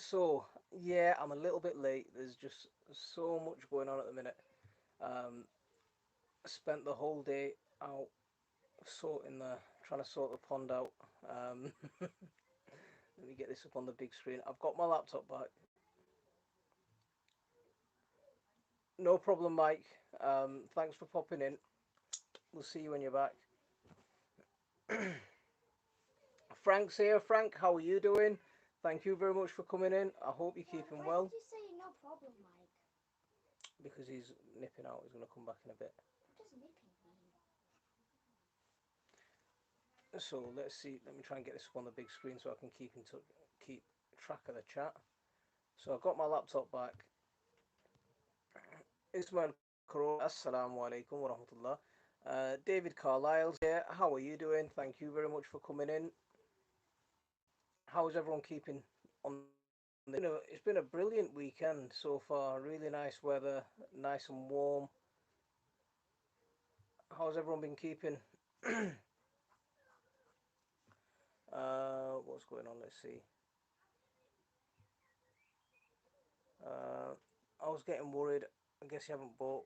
So, yeah, I'm a little bit late. There's just so much going on at the minute. Um, Spent the whole day out trying to sort the pond out. Um, let me get this up on the big screen. I've got my laptop back. No problem, Mike. Thanks for popping in. We'll see you when you're back. Frank's here. Frank, how are you doing? Thank you very much for coming in. I hope you're Yeah, keeping why did well. you say no problem, Mike? Because he's nipping out. He's going to come back in a bit. What does nipping mean? So let's see. Let me try and get this up on the big screen so I can keep track of the chat. So I've got my laptop back. Ismail Karo, Assalamu alaikum wa rahmatullah. David Carlisle's here. How are you doing? Thank you very much for coming in. How's everyone keeping on the? It's been a brilliant weekend so far. Really nice weather, nice and warm. How's everyone been keeping? What's going on? Let's see. Uh, I was getting worried. I guess you haven't bought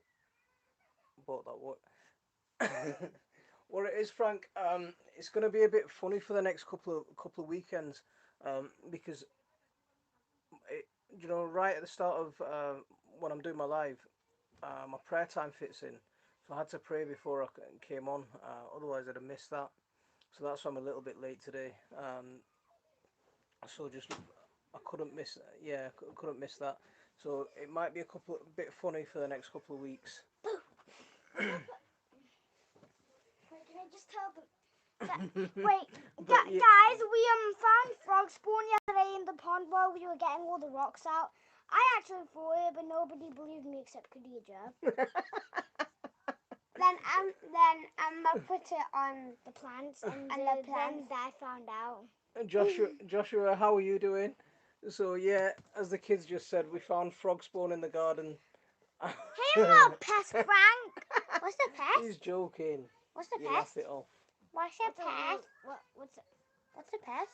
that what? What it is, Frank. It's going to be a bit funny for the next couple of weekends, because it, right at the start of when I'm doing my live, my prayer time fits in, so I had to pray before came on. Otherwise, I'd have missed that. So that's why I'm a little bit late today. So just I couldn't miss. Yeah, couldn't miss that. So it might be a bit funny for the next couple of weeks. Wait, can I just tell them? Wait, But yeah, guys, we found frog spawn yesterday in the pond while we were getting all the rocks out. I actually thought it, but nobody believed me except Khadija. Then I put it on the plants, and the plants I found out. Joshua, how are you doing? So yeah, as the kids just said, we found frog spawn in the garden. Hey, little pest, Frank. What's the pest? He's joking. What's the You pest? laugh it off. What's a pest? What's a pest?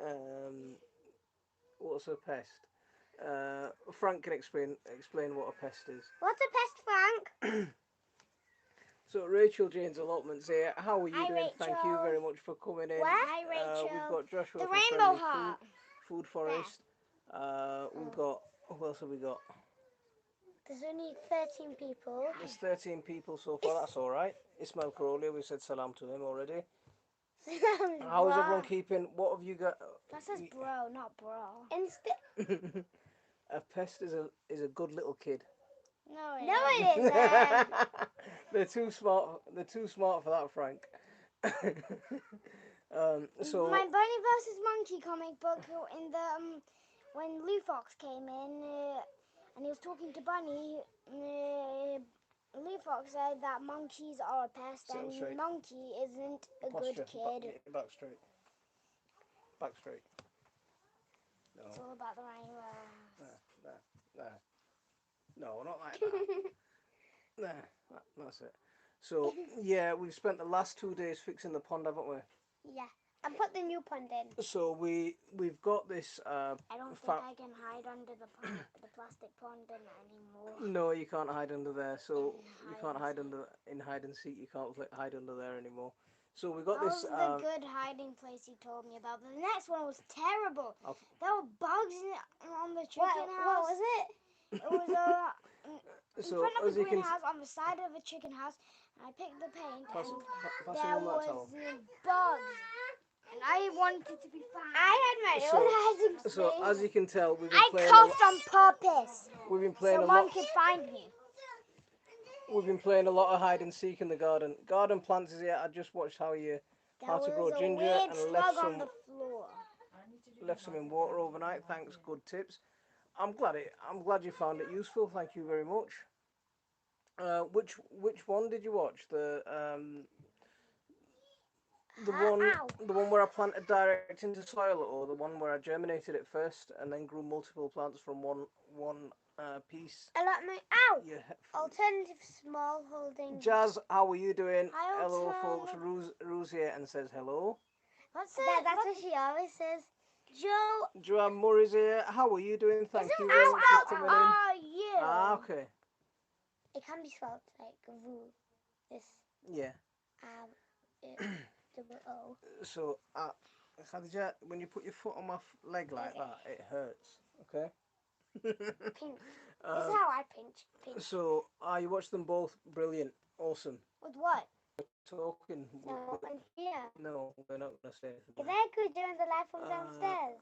Um, what's a pest? Frank can explain what a pest is. What's a pest, Frank? So Rachel Jane's allotments here. How are you Hi, doing? Rachel. Thank you very much for coming in. Where? Hi, Rachel. We've got Joshua The from rainbow Friendly heart. Food Forest. We've got who else have we got? There's only 13 people. There's 13 people so far. That's all right. Ismail Karoli, we said salam to him already. How's everyone keeping? What have you got? That says bro, not bro. A pest is a good little kid. No, it isn't. They're too smart. They're too smart for that, Frank. So My Bunny versus Monkey comic book in the when Lou Fox came in and he was talking to Bunny, Lou Fox said that monkeys are a pest and Monkey isn't a good kid. Back straight. Back straight. No. It's all about the rainbow. No, not like that. That's it. So yeah, we've spent the last 2 days fixing the pond, haven't we? Yeah, and put the new pond in. So we've got this. I don't think I can hide under the plastic pond anymore. No, you can't hide under there. So you can't hide in hide and seek. You can't hide under there anymore. So we got this. That was the good hiding place he told me about. The next one was terrible. There were bugs on the chicken house. What was it? It was in front of the greenhouse on the side of a chicken house. And I picked the paint and there was bugs. And I wanted to be fine. I had my own hiding place. So as you can tell, we've been I playing. coughed on purpose. We've been playing so a one lot. could find me. We've been playing a lot of hide and seek in the garden. Garden plants is here. I just watched how to grow ginger and left some in water overnight. Thanks, good tips. I'm glad you found it useful. Thank you very much. Which one did you watch? The one where I planted direct into soil, or the one where I germinated it first and then grew multiple plants from one piece? Allotment. Ow! Yeah. Alternative small holding. Jazz, how are you doing? Hello, folks. Ruse here and says hello. That's what she always says. Joanne Murray's here. How are you doing? Thank you very much for coming in. Are you? Ah, okay. It can be spelled like Voo. This. Yeah. Double O. So, Khadija, when you put your foot on my leg like that, it hurts. Okay. Pinch. This is how I pinch. So, you watched them both. Brilliant. Awesome. With what? Talking. No, in here. No, we're not going to say anything. Because I could doing the live from downstairs.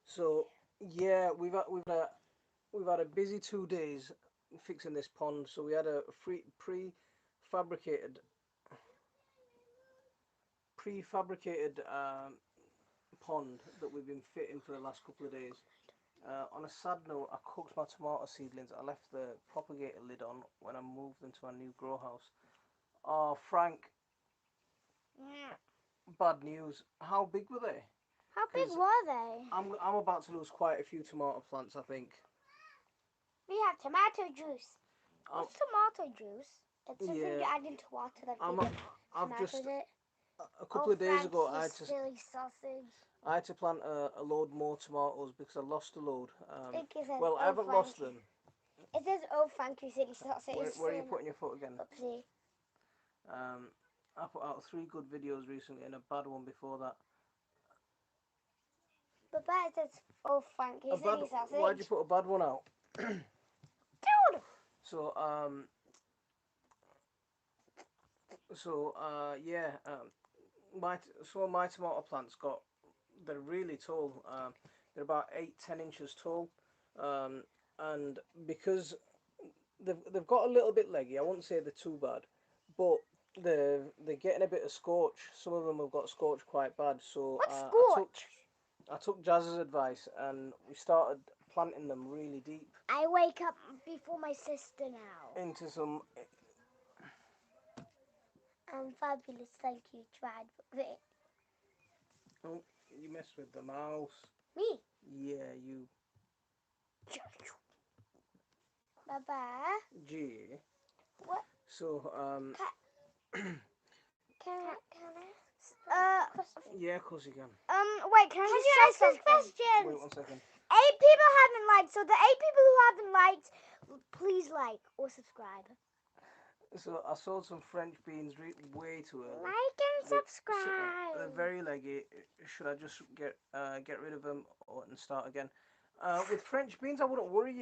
So, yeah, we've had a busy 2 days fixing this pond. So we had a prefabricated pond that we've been fitting for the last couple of days. On a sad note, I cooked my tomato seedlings. I left the propagator lid on when I moved into my new grow house. Oh, Frank, bad news. How big were they? How big were they? I'm about to lose quite a few tomato plants, I think. We have tomato juice. What's tomato juice? It's something you add into water that a couple of days ago, silly sausage. I had to plant a load more tomatoes because I lost a load. Well, I haven't lost them. It says, "Oh, Frank, you silly sausage." Where are you putting your foot again? Oopsie. I put out 3 good videos recently and a bad one before that. But it says, "Oh, Frank, you silly sausage." Why'd you put a bad one out? Dude! So, yeah, some of my tomato plants they're really tall. They're about 8-10 inches tall, and because they've got a little bit leggy, I wouldn't say they're too bad, but they're getting a bit of scorch. Some of them have got scorch quite bad. So scorch? I took Jazz's advice and we started planting them really deep. I wake up before my sister now. Into some. I'm fabulous, thank you. Tried it. Oh, you messed with the mouse. Me? Yeah, you. Baba. G. What? So Can I? Yeah, of course you can. Wait, can you ask us questions? Wait 1 second. 8 people haven't liked, so the 8 people who haven't liked, please like or subscribe. So I sold some French beans way too early. Like and subscribe. They're very leggy. Should I just get rid of them and start again? With French beans, I wouldn't worry.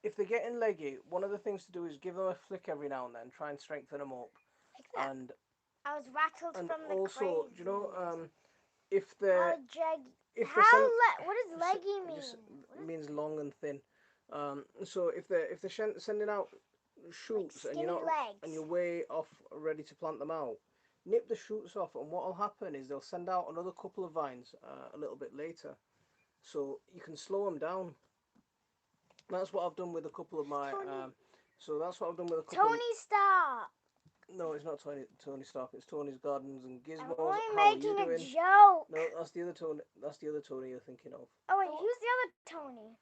If they're getting leggy, one of the things to do is give them a flick every now and then. Try and strengthen them up. Like that. And I was rattled from the also, crazy. do you know if they're what does leggy mean? It means long and thin. So if they're sending out shoots like and you're not legs. and you're way off ready to plant them out, nip the shoots off, and what'll happen is they'll send out another couple of vines a little bit later, so you can slow them down. That's what I've done with a couple of my. That's what I've done with a couple. Tony Stark. No, it's not Tony Stark. It's Tony's Gardens and Gizmos. I'm only How making are you doing? a joke. No, that's the other Tony. That's the other Tony you're thinking of. Oh wait, who's the other Tony?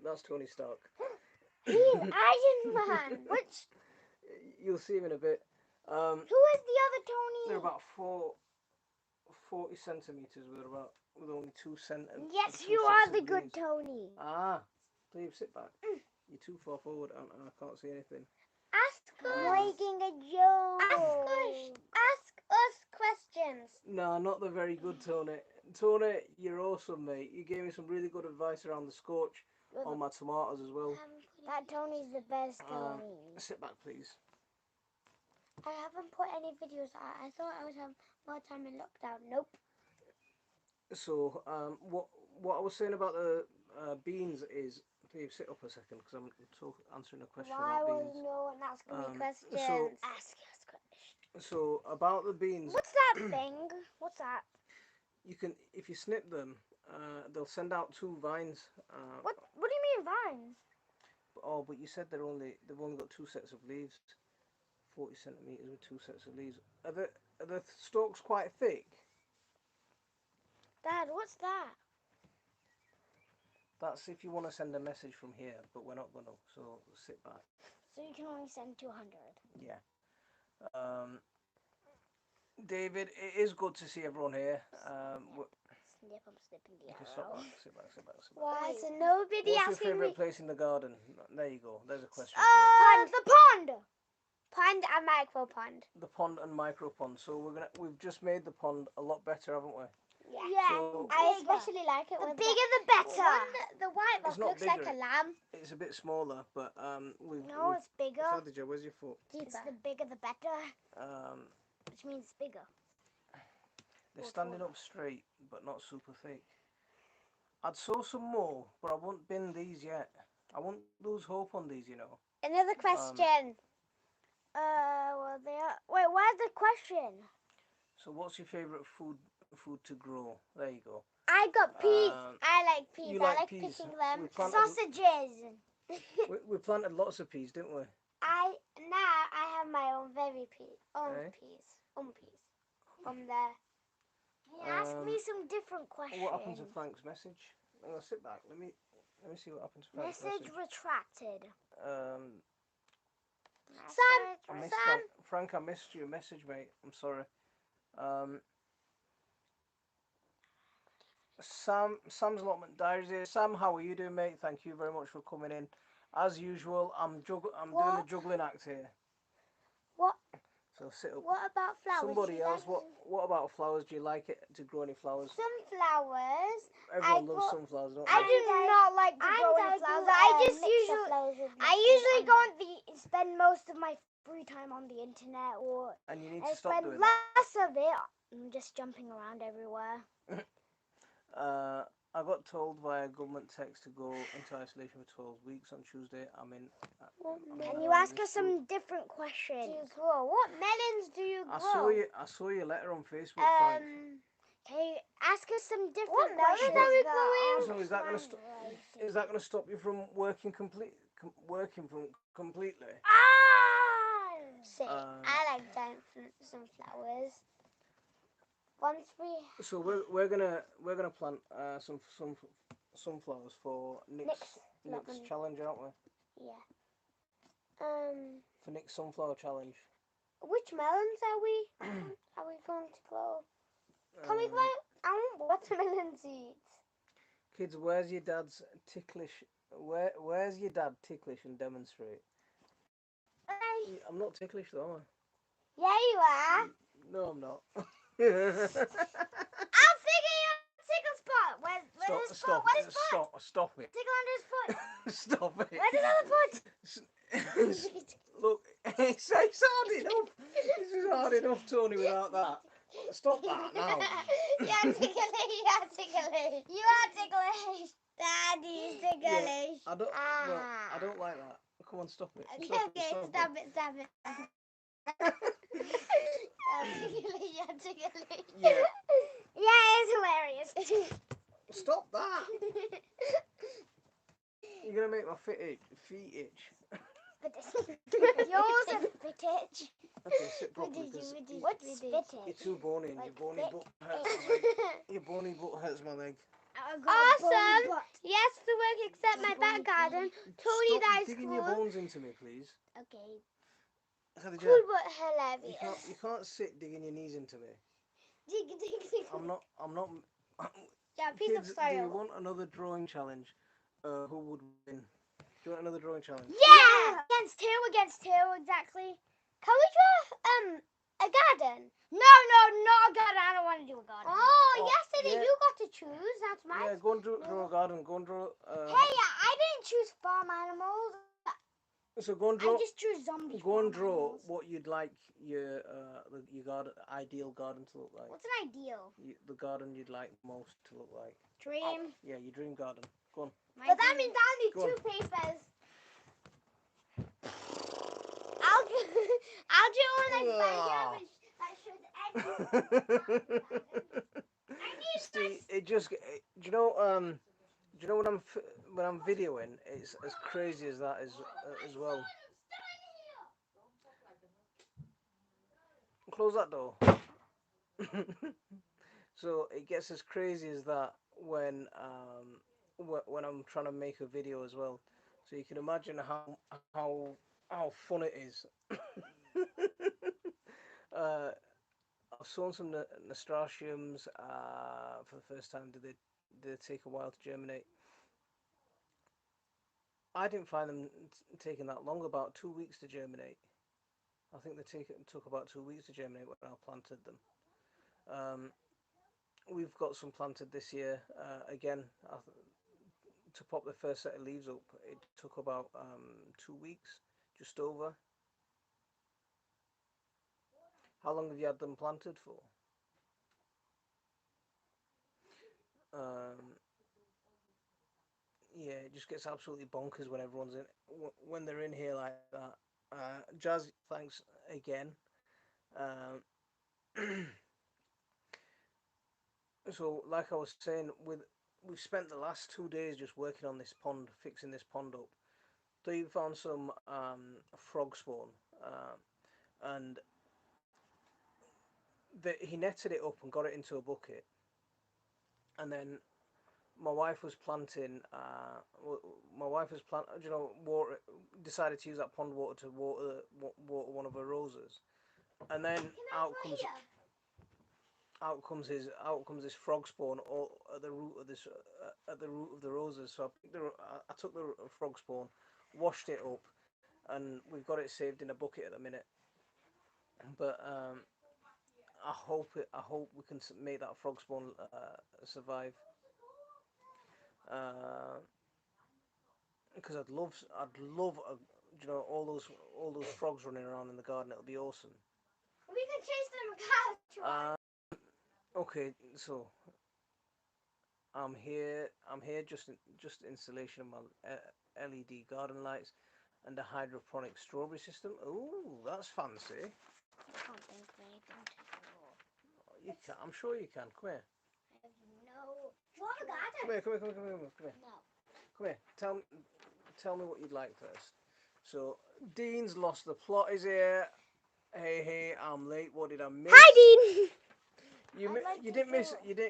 That's Tony Stark. He's Iron Man. Which? You'll see him in a bit. Who is the other Tony? They're about 40 centimeters. With only 2 centimeters. Yes, you are the good Tony. Please sit back. You're too far forward, and I can't see anything. Ask us. Making a joke. Ask us questions. No, not the very good Tony. Tony, you're awesome, mate. You gave me some really good advice around the scorch on my tomatoes as well. That Tony's the best Tony. Sit back, please. I haven't put any videos out. I thought I would have more time in lockdown. Nope. So, what I was saying about the beans is, please sit up a second because I'm answering a question about beans. Why would no one ask me questions? Ask us questions. So about the beans. What's that thing? What's that? You can, if you snip them, they'll send out 2 vines. What do you mean vines? Oh, but you said they've only got 2 sets of leaves. 40 centimeters with 2 sets of leaves. Are the stalks quite thick? Dad, what's that? That's if you want to send a message from here, but we're not gonna. So sit back. So you can only send 200. Yeah. David, it is good to see everyone here. Snip, I'm snipping the Okay, stop arrow. that. Sit back, sit back, sit back. Why is nobody What's your asking favourite me? place in the garden? There you go. There's a question for you. Pond. The pond. Pond and micro pond. The pond and micro pond. So we've just made the pond a lot better, haven't we? Yeah. So I especially like it. The bigger the better. The white it's rock not looks like bigger. a lamb. It's a bit smaller, but No, it's bigger. Khadija, where's your foot? It's the bigger the better. Um, Which means bigger. they're standing up straight, but not super thick. I'd sow some more, but I won't bin these yet. I won't lose hope on these, you know. Another question. Well, they are. Wait, where's the question? So, what's your favourite food to grow? There you go. I got peas. I like peas. You I like like peas? picking them. Planted, Sausages. we planted lots of peas, didn't we? I have my own peas. From there. Can you ask me some different questions? What happened to Frank's message? Sit back. Let me see what happened to Frank's message. Message retracted. Frank, I missed your message, mate. I'm sorry. Sam's allotment diaries here. Sam, how are you doing, mate? Thank you very much for coming in. As usual, I'm doing the juggling act here. What? So sit up. What about flowers? Somebody else. What about flowers? Do you like it to grow any flowers? Sunflowers. Everyone loves sunflowers, don't they? I do not like to grow any flowers. I usually go on spend most of my free time on the internet, or and you need to stop doing less of it. I'm just jumping around everywhere. I got told via government text to go into isolation for 12 weeks on Tuesday. Can you ask us some different questions? Do you grow? What melons do you grow? I saw your letter on Facebook, Frank. Can you ask us some different questions? What melons are we growing? So is that gonna stop you from working completely? I like giant sunflowers. Once we. So we're gonna plant some sunflowers for Nick's challenge, aren't we? Yeah. For Nick's sunflower challenge. Which melons are we going to grow? Can we grow? I want watermelon seeds. Kids, where's your dad's ticklish? Where's your dad ticklish and demonstrate? I'm not ticklish though, am I? Yeah, you are. No, I'm not. I'll figure your tickle spot. Where's his foot? Where's his foot? Stop it. Tickle under his foot. Stop it. Where's his other foot? Look, it's hard enough. This is hard enough, Tony, without that. Stop that now. You're ticklish. You are ticklish. Daddy's ticklish. Yeah, I don't like that. Come on, stop it. Stop it. You're ticklish. Yeah. Yeah, it's hilarious. Stop that. You're gonna make my feet itch. Yours a fit itch. Okay, sit properly. What's fit itch? You're too bony and your bony butt hurts my leg. Your bony butt hurts my leg. Awesome! Yes, to work except my back garden. Tony, Stop that is digging cool. your bones into me, please. Okay. Khadija, Cool but hilarious. you can't sit digging your knees into me. Dig. I'm not. Yeah, piece Kids, of soil. do you want another drawing challenge? Who would win? Do you want another drawing challenge? Yeah! Against two, exactly. Can we draw a garden? No, not a garden. I don't want to do a garden. Oh, yesterday you got to choose. That's mine. Yeah, go and draw a garden. Go and draw. Hey, I didn't choose farm animals. So go and draw. I just drew zombies. Go and draw what you'd like your garden, ideal garden to look like. What's an ideal? The garden you'd like most to look like. Dream. Yeah, your dream garden. Go on. But that means I need two papers. I'll do one like See, it just. Do you know? Do you know when I'm videoing? It's as crazy as that as well. Close that door. So it gets as crazy as that when I'm trying to make a video as well. So you can imagine how fun it is. I've sown some nasturtiums for the first time. Did they take a while to germinate? I didn't find them taking that long. About 2 weeks to germinate. I think took about 2 weeks to germinate when I planted them. Um, we've got some planted this year. Again, to pop the first set of leaves up, it took about 2 weeks, just over. How long have you had them planted for? Um, yeah, it just gets absolutely bonkers when everyone's in when they're in here like that. Jazz, thanks again. Um, so, like I was saying, we've spent the last 2 days just working on this pond, fixing this pond up. They found some frog spawn, and he netted it up and got it into a bucket, and then my wife was planting. My wife was water. Decided to use that pond water to water one of her roses, and then out comes this frog spawn all at the root of this at the root of the roses. So I took the frog spawn, washed it up, and we've got it saved in a bucket at the minute. But I hope we can make that frog spawn survive. Uh, because I'd love all those frogs running around in the garden. It'll be awesome. We can chase them with Uh, okay, so I'm here just installation of my LED garden lights and a hydroponic strawberry system. Ooh, that's fancy. I can't think of anything to draw. You can. I'm sure you can. Come here. I have no. Draw a garden. Come here. No. Come here. Tell me what you'd like first. So Dean's lost the plot. Is here. Hey, I'm late. What did I miss? Hi, Dean.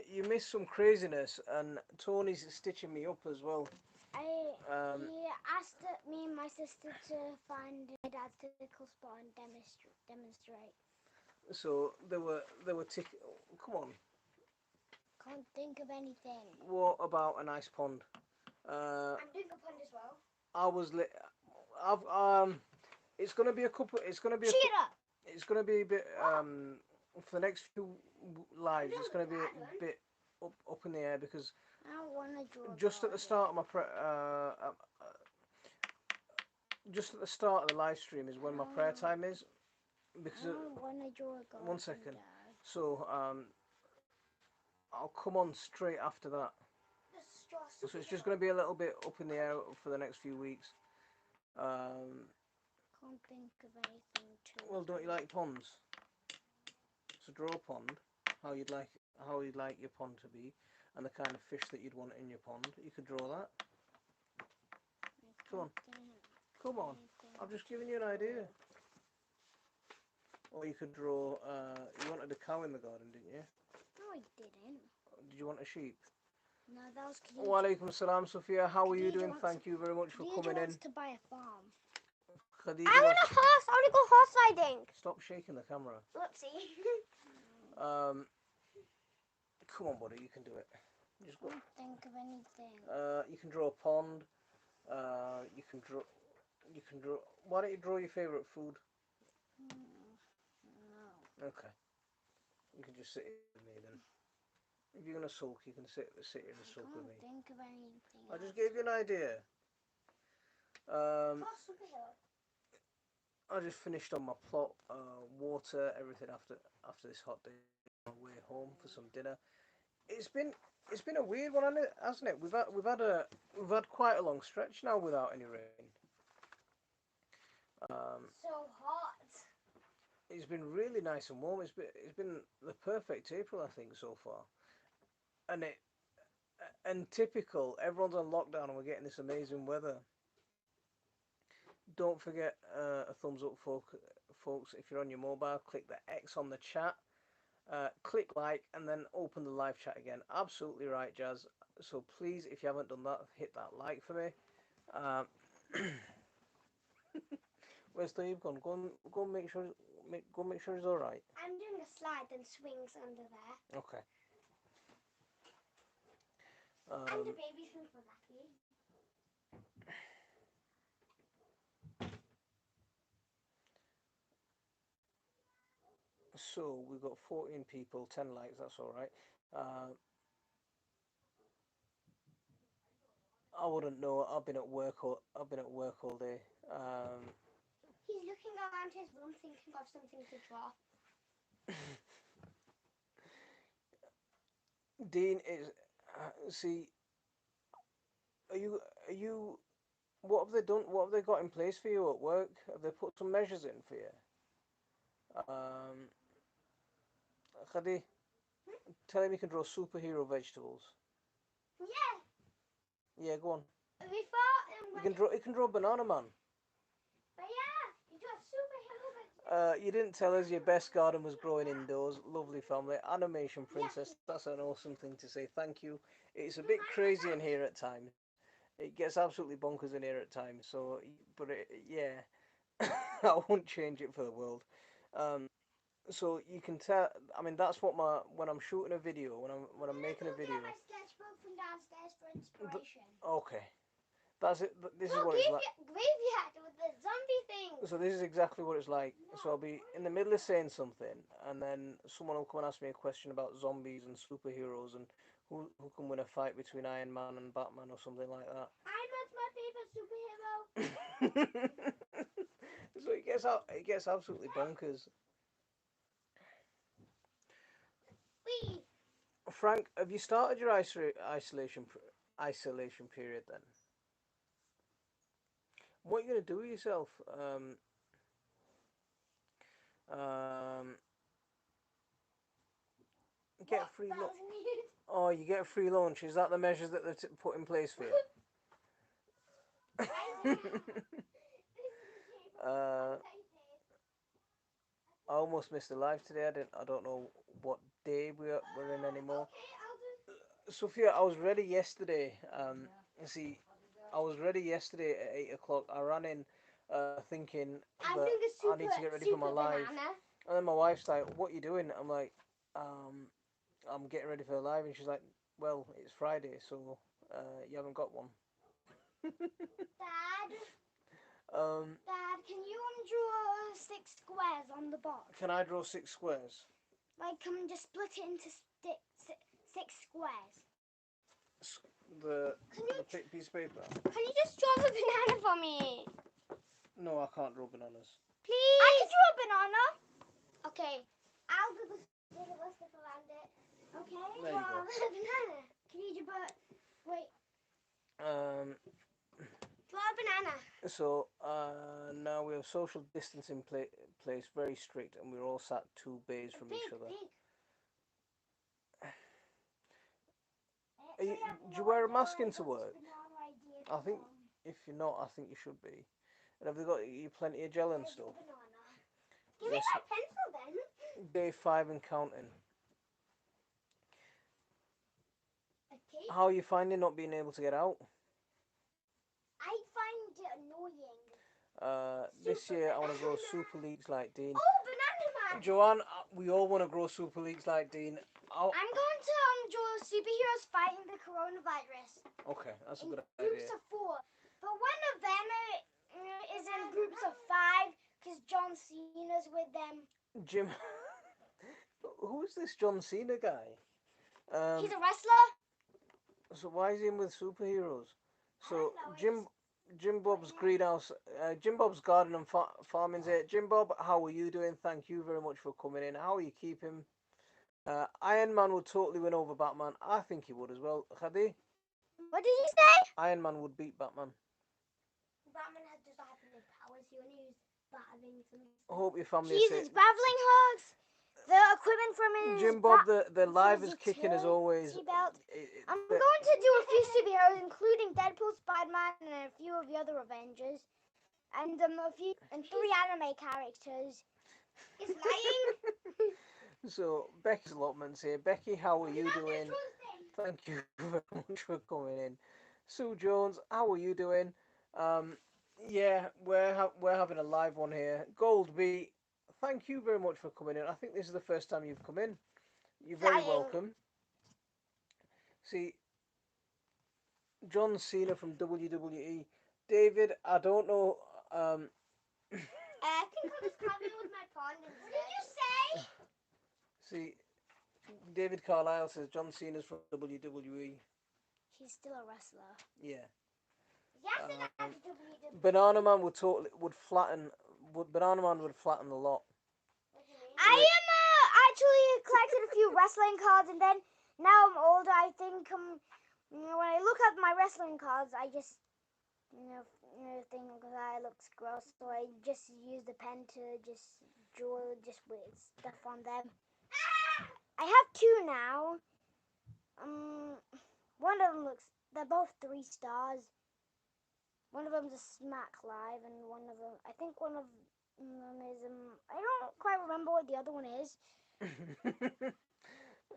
You missed some craziness, and Tony's stitching me up as well. He asked me and my sister to find my dad's tickle spot and demonstrate. So there were come on. Can't think of anything. What about a nice pond? I'm doing a pond as well. I was lit. I've It's gonna be a couple. It's gonna be a bit for the next few lives. It's gonna be a bit up in the air because I don't want to draw. Just at the start of my just at the start of the live stream is when my prayer time is. Because I don't want to draw a garden. one second. So I'll come on straight after that. So it's just going to be a little bit up in the air for the next few weeks. Can't think of anything too. Well, don't you like ponds? So draw a pond, how you'd like your pond to be, and the kind of fish that you'd want in your pond. You could draw that. Come on. I've just given you an idea. Or you could draw. You wanted a cow in the garden, didn't you? No, I didn't. Did you want a sheep? No, that was Khadija. Wa alaikum salam, Sophia. How are you doing? Thank you very much for coming in. Wants to buy a farm. Khadija I want a horse. I want to go horse riding. Stop shaking the camera. Whoopsie. Come on, buddy. You can do it. Just go. I can't think of anything. You can draw a pond. You can draw. Why don't you draw your favourite food? No. Okay. You can just sit here with me then. If you're gonna sulk, you can sit here and sulk with me. I can't think of anything. I just gave you an idea. I just finished on my plot, water, everything after this hot day. On my way home for some dinner. It's been a weird one, hasn't it? We've had quite a long stretch now without any rain. So hot. It's been really nice and warm. It's been the perfect April, I think, so far. And typical, everyone's on lockdown and we're getting this amazing weather. Don't forget a thumbs up, folks. If you're on your mobile, click the X on the chat, click like, and then open the live chat again. Absolutely right, Jazz. So please, if you haven't done that, hit that like for me. Where's Steve gone? Go and make sure he's all right. I'm doing a slide and swings under there. Okay. And a baby swing for Lucky. So we've got 14 people, 10 likes. That's all right. I wouldn't know. I've been at work all day. He's looking around his room, thinking of something to draw. Dean is. See, are you? What have they done? What have they got in place for you at work? Have they put some measures in for you? Khadi, tell him he can draw superhero vegetables. Yeah. Yeah, go on. Before You can draw Banana Man. But yeah, you draw superhero vegetables. You didn't tell us your best garden was growing indoors. Lovely family. Animation Princess. That's an awesome thing to say. Thank you. It's a bit crazy in here at times. It gets absolutely bonkers in here at times. So, yeah, I won't change it for the world. So you can tell. I mean, that's what when I'm shooting a video, when I'm making a video. Get my sketchbook from downstairs for inspiration. Okay, that's it. This is No, what it's like. graveyard with the zombie thing. So this is exactly what it's like. So I'll be in the middle of saying something, and then someone will come and ask me a question about zombies and superheroes and who can win a fight between Iron Man and Batman or something like that. Iron Man's my favorite superhero. So it gets absolutely bonkers. Wee. Frank, have you started your isolation period then? What are you gonna do with yourself? Um, get free lunch. Oh, you get free lunch. Is that the measures that they've put in place for you? uh, I almost missed a live today. I don't know what day we're in anymore. Sophia, I was ready yesterday. See, I was ready yesterday at 8 o'clock. I ran in, thinking that I need to get ready for my live. And then my wife's like, "What are you doing?" I'm like, "I'm getting ready for the live," and she's like, "Well, it's Friday, so you haven't got one." Dad. Um, Dad, can you draw 6 squares on the box? Can I draw 6 squares? Like, can we just split it into 6 squares? The piece of paper. Can you just draw the banana for me? No, I can't draw bananas. Please. I can draw a banana. Okay, I'll do the stuff around it. Okay. There you go. Banana. Can you draw? Wait. Draw a banana. So now we have social distancing place, very strict, and we're all sat 2 bays from each other. Do you wear a mask into work? I think if you're not, I think you should be. And have they got you plenty of gel and stuff? Give me my pencil then. Day 5 and counting. Okay. How are you finding not being able to get out? I find it annoying. This year I want to grow super leagues like Dean. Oh, banana man! Joanne, we all want to grow super leagues like Dean. I'm going to draw superheroes fighting the coronavirus. Okay, that's a good idea. Groups of 4. But one of them is in groups of 5 because John Cena's with them. Jim, who's this John Cena guy? He's a wrestler. So why is he in with superheroes? So Jim Bob's greenhouse, Jim Bob's garden and farming's here. Jim Bob, how are you doing? Thank you very much for coming in. How are you keeping? Iron Man would totally win over Batman. I think he would as well. Khadi? What did he say? Iron Man would beat Batman. Batman doesn't have any powers. He only uses battering some stuff. I hope your family Jesus, is safe. graveling hooks. The equipment from his Jim Bob, the live is kicking as always. I'm going to do a few superheroes, including Deadpool, Spider-Man, and a few of the other Avengers, and 3 anime characters. He's lying. So Becky's allotments here. Becky, how are you doing? Thank you very much for coming in. Sue Jones, how are you doing? Yeah, we're having a live one here. Goldby, thank you very much for coming in. I think this is the first time you've come in. You're very I, welcome. See, John Cena from WWE. David, I don't know. Um, I think I'll just come in with my phone instead. What did you say? see, David Carlisle says John Cena's from WWE. He's still a wrestler. Yeah. Yes, and that's WWE. Banana Man would totally would flatten. Banana Man would flatten a lot. I am actually collected a few wrestling cards, and then now I'm older. I think when I look at my wrestling cards, I just think that looks gross, so I just use the pen to just draw just weird stuff on them. I have two now. One of them they're both 3 stars. One of them's a Smack Live, and one of them, I think one of them is, I don't quite remember what the other one is.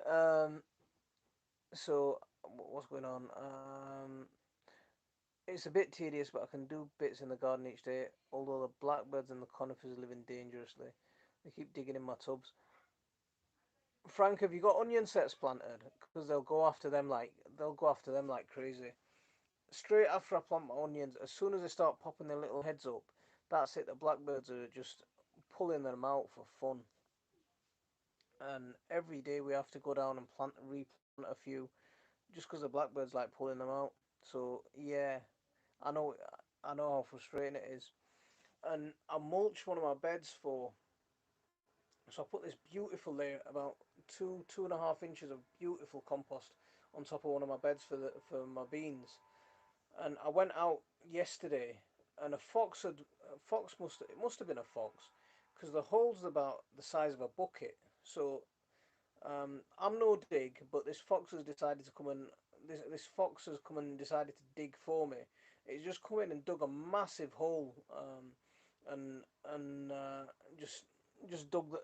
um. So what's going on? It's a bit tedious, but I can do bits in the garden each day. Although the blackbirds and the conifers live in dangerously, they keep digging in my tubs. Frank, have you got onion sets planted? Because they'll go after them like crazy. Straight after I plant my onions, as soon as they start popping their little heads up, that's it. The blackbirds are just pulling them out for fun. And every day we have to go down and replant a few, just because the blackbirds like pulling them out. So yeah, I know, I know how frustrating it is. And I mulch one of my beds for. So I put this beautiful layer, about 2.5 inches of beautiful compost on top of one of my beds for my beans. And I went out yesterday, and a fox must have been a fox, because the hole's about the size of a bucket. So I'm no dig, but this fox has decided to come and this fox has come and decided to dig for me. It's just come in and dug a massive hole, and just dug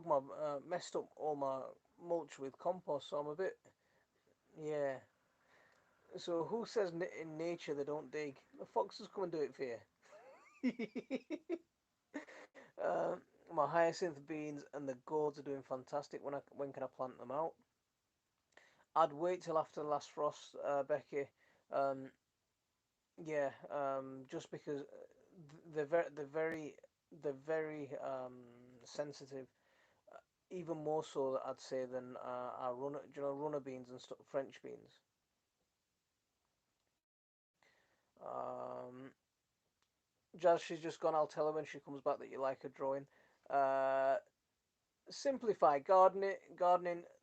my messed up all my mulch with compost. So I'm a bit, yeah. So who says in nature they don't dig? The foxes come and do it for you. uh, my hyacinth beans and the gourds are doing fantastic. When can I plant them out? I'd wait till after the last frost, Becky. Um, yeah, just because they're very sensitive. Even more so, I'd say, than our runner beans and stuff, French beans. Um, Jazz, she's just gone. I'll tell her when she comes back that you like her drawing. Uh, Simplify gardening.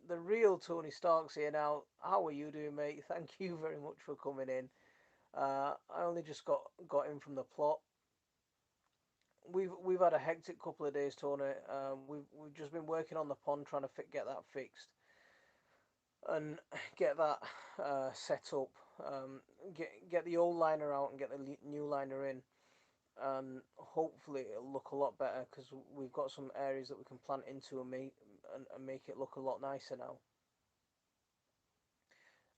The real Tony Stark's here now. How are you doing, mate? Thank you very much for coming in. I only just got in from the plot. We've had a hectic couple of days, Tony. We've just been working on the pond, trying to get that fixed and get that set up. Get the old liner out and get the new liner in, and hopefully it'll look a lot better, because we've got some areas that we can plant into and make it look a lot nicer now.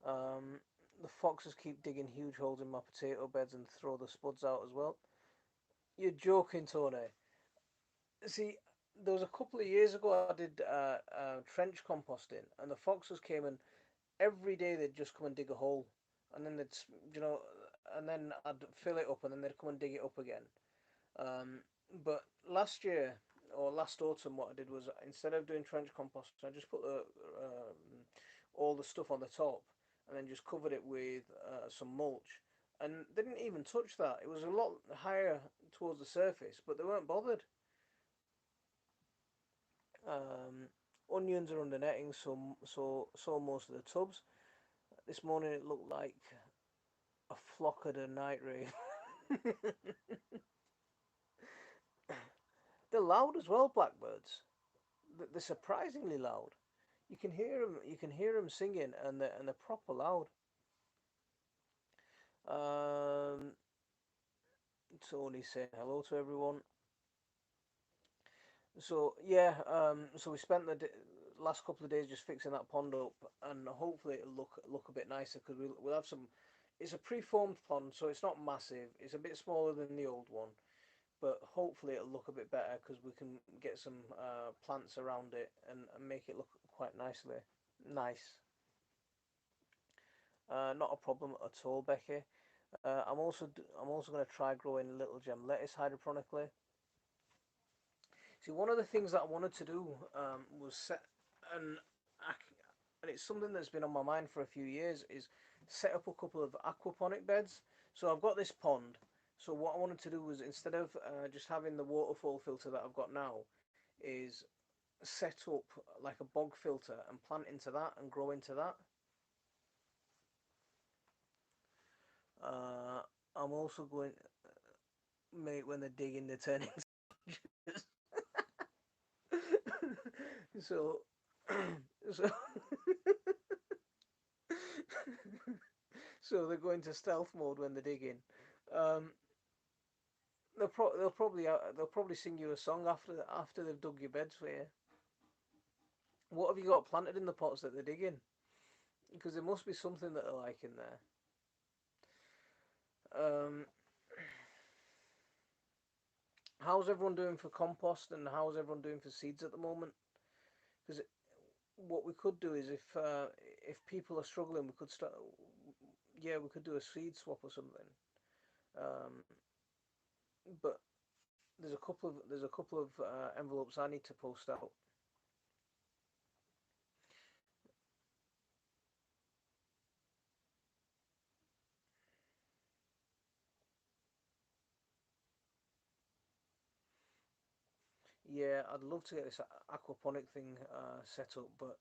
Um, the foxes keep digging huge holes in my potato beds and throw the spuds out as well. You're joking, Tony. See, there was a couple of years ago I did trench composting, and the foxes came, and every day they'd just come and dig a hole, and then you know, and then I'd fill it up, and then they'd come and dig it up again. Um, but last year or last autumn, what I did was, instead of doing trench composting, I just put all the stuff on the top, and then just covered it with some mulch, and they didn't even touch that. It was a lot higher towards the surface, but they weren't bothered. Um, Onions are under netting, so most of the tubs. This morning it looked like a flock of the night raven. They're loud as well, blackbirds. They're surprisingly loud. You can hear them. You can hear them singing, and they're proper loud. Um, Tony saying hello to everyone. So yeah, so we spent the last couple of days just fixing that pond up, and hopefully it'll look a bit nicer, because we'll have some. It's a preformed pond, so it's not massive. It's a bit smaller than the old one, but hopefully it'll look a bit better because we can get some plants around it and make it look quite nice. Not a problem at all, Becky. I'm also going to try growing little gem lettuce hydroponically. See, one of the things that I wanted to do was set an and it's something that's been on my mind for a few years is set up a couple of aquaponic beds. So I've got this pond. So what I wanted to do was instead of just having the waterfall filter that I've got now, is set up like a bog filter and plant into that and grow into that. Uh, I'm also going, mate, when they're digging, they're turning sponges. So, so, so they're going to stealth mode when they're digging. Um, they'll probably sing you a song after they've dug your beds for you. What have you got planted in the pots that they're digging? Because there must be something that I like in there. Um, how's everyone doing for compost and how's everyone doing for seeds at the moment? Because what we could do is if people are struggling, we could start. Yeah, we could do a seed swap or something. Um, but there's a couple of envelopes I need to post out. Yeah, I'd love to get this aquaponic thing set up, but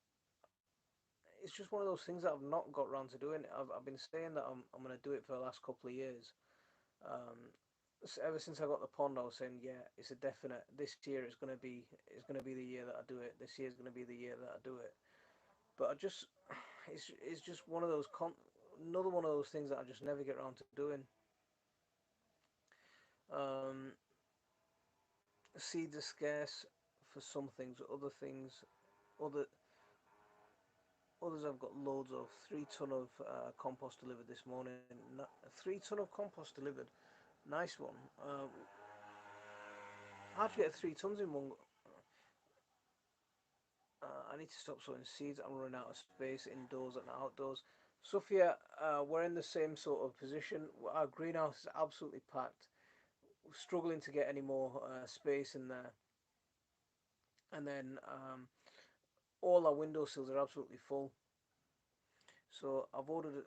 it's just one of those things that I've not got around to doing. I've been saying that I'm gonna do it for the last couple of years. Um, ever since I got the pond, I was saying, yeah, it's a definite. This year it's gonna be the year that I do it. This year's gonna be the year that I do it. But I just it's just one of those another one of those things that I just never get around to doing. Um, seeds are scarce for some things, other others I've got loads of. 3 ton of compost delivered this morning. 3 ton of compost delivered. Nice one. How'd you get 3 tons in one? I need to stop sowing seeds. I'm running out of space indoors and outdoors. Sophia, we're in the same sort of position. Our greenhouse is absolutely packed. We're struggling to get any more space in there. And then all our windowsills are absolutely full. So I ordered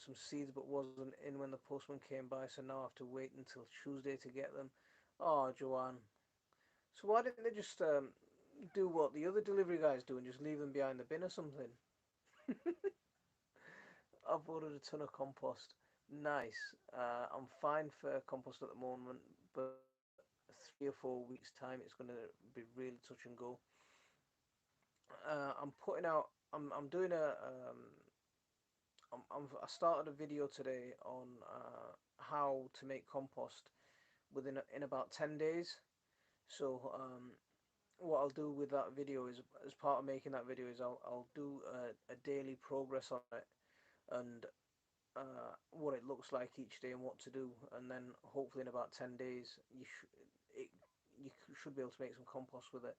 some seeds, but wasn't in when the postman came by. So now I have to wait until Tuesday to get them. Oh, Joanne. So why didn't they just do what the other delivery guys do and just leave them behind the bin or something? I've ordered a ton of compost. Nice. I'm fine for compost at the moment, but 3 or 4 weeks time, it's going to be really touch and go. I'm putting out. I'm doing I started a video today on how to make compost in about 10 days. So what I'll do with that video is, as part of making that video, is I'll do a daily progress on it and what it looks like each day and what to do, and then hopefully in about 10 days it, you should be able to make some compost with it.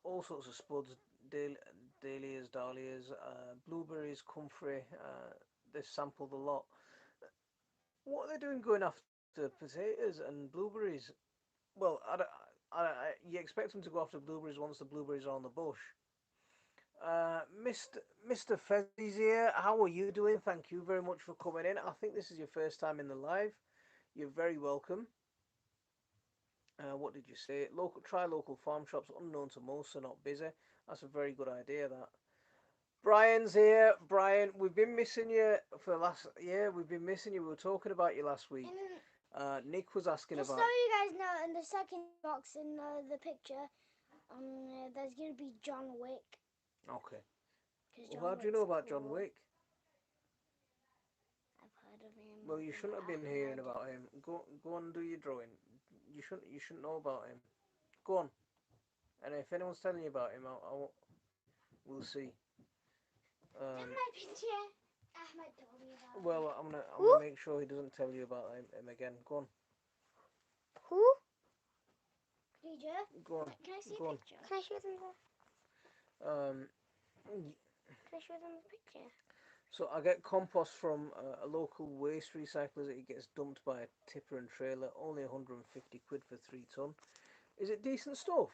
All sorts of spuds, dahlias, dahlias, blueberries, comfrey. They've sampled a lot. What are they doing going after potatoes and blueberries? Well, you expect them to go after blueberries once the blueberries are on the bush. Mr. Fezzi's here. How are you doing? Thank you very much for coming in. I think this is your first time in the live. You're very welcome. What did you say? Try local farm shops, unknown to most, so not busy. That's a very good idea. That Brian's here. Brian, we've been missing you for the last. Yeah, we've been missing you. We were talking about you last week. Nick was asking just about. Just so you guys know, in the second box in the picture, there's gonna be John Wick. Okay. Well, how do you know about John Wick? I've heard of him. Well, you shouldn't have been hearing about him. Go and do your drawing. You shouldn't know about him. Go on. And if anyone's telling you about him, we'll see. My picture. Ahmed told me about him. Well, I'm Who? gonna make sure he doesn't tell you about him again. Go on, Who? Khadija, go on, can I see a go on. picture? Can I show them Um, Can I show them the picture? so I get compost from a local waste recycler. It gets dumped by a tipper and trailer. Only 150 quid for 3 ton. Is it decent stuff?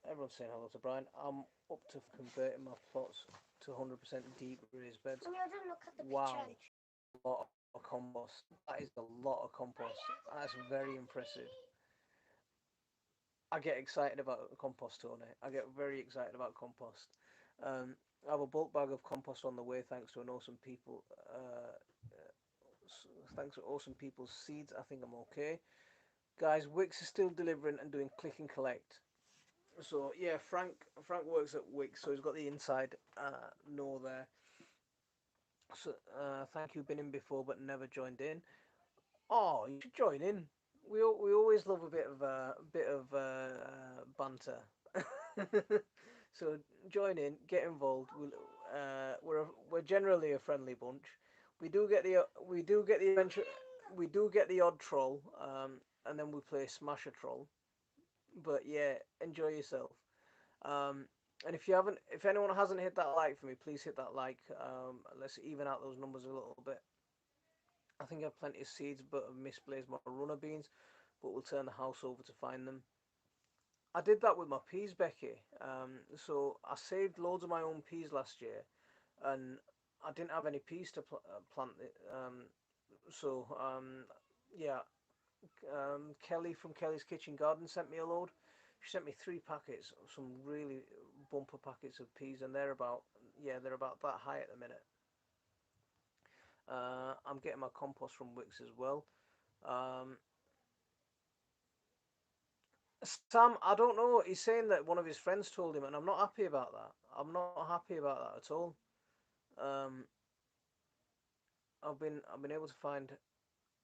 Everyone's saying hello to Brian. I'm up to converting my plots to 100% deep raised beds. When you're done, look at the Wow, picture. a lot of compost. That is a lot of compost. That's very impressive. I get excited about compost, Tony. I get very excited about compost. Um, I have a bulk bag of compost on the way, thanks to an awesome people. Thanks to awesome people's seeds. I think I'm okay, guys. Wix is still delivering and doing click and collect. So yeah, Frank works at Wix, so he's got the inside know there. So thank you, been in before but never joined in. Oh, you should join in. We always love a bit of banter. So join in, get involved. We're generally a friendly bunch. We do get the eventual we do get the odd troll, and then we play Smasher Troll. But yeah, enjoy yourself. Um, and if anyone hasn't hit that like for me, please hit that like. Let's even out those numbers a little bit. I think I have plenty of seeds, but have misplaced my runner beans. But we'll turn the house over to find them. I did that with my peas, Becky. So I saved loads of my own peas last year, and I didn't have any peas to plant. So yeah, Kelly from Kelly's Kitchen Garden sent me a load. She sent me 3 packets, some really bumper packets of peas, and they're about that high at the minute. I'm getting my compost from Wix as well. Um, Sam, I don't know. He's saying that one of his friends told him, and I'm not happy about that. I'm not happy about that at all. Um, I've been able to find.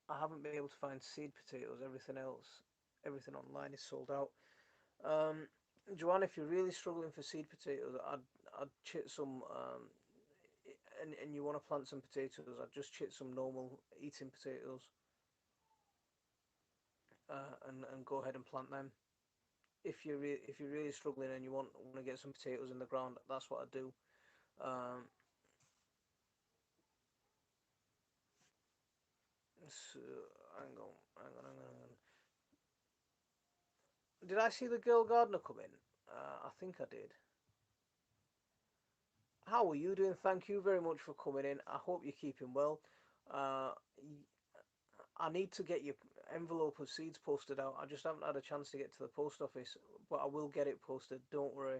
I haven't been able to find seed potatoes. Everything else, everything online is sold out. Um, Joanne, if you're really struggling for seed potatoes, I'd chit some. And you want to plant some potatoes, I'd just chit some normal eating potatoes, and go ahead and plant them. If you're really struggling and you want to get some potatoes in the ground, that's what I do. Um, so hang on, hang on. Did I see the girl gardener come in? I think I did. How are you doing? Thank you very much for coming in. I hope you're keeping well. Uh, I need to get your envelope of seeds posted out. I just haven't had a chance to get to the post office, but I will get it posted. Don't worry.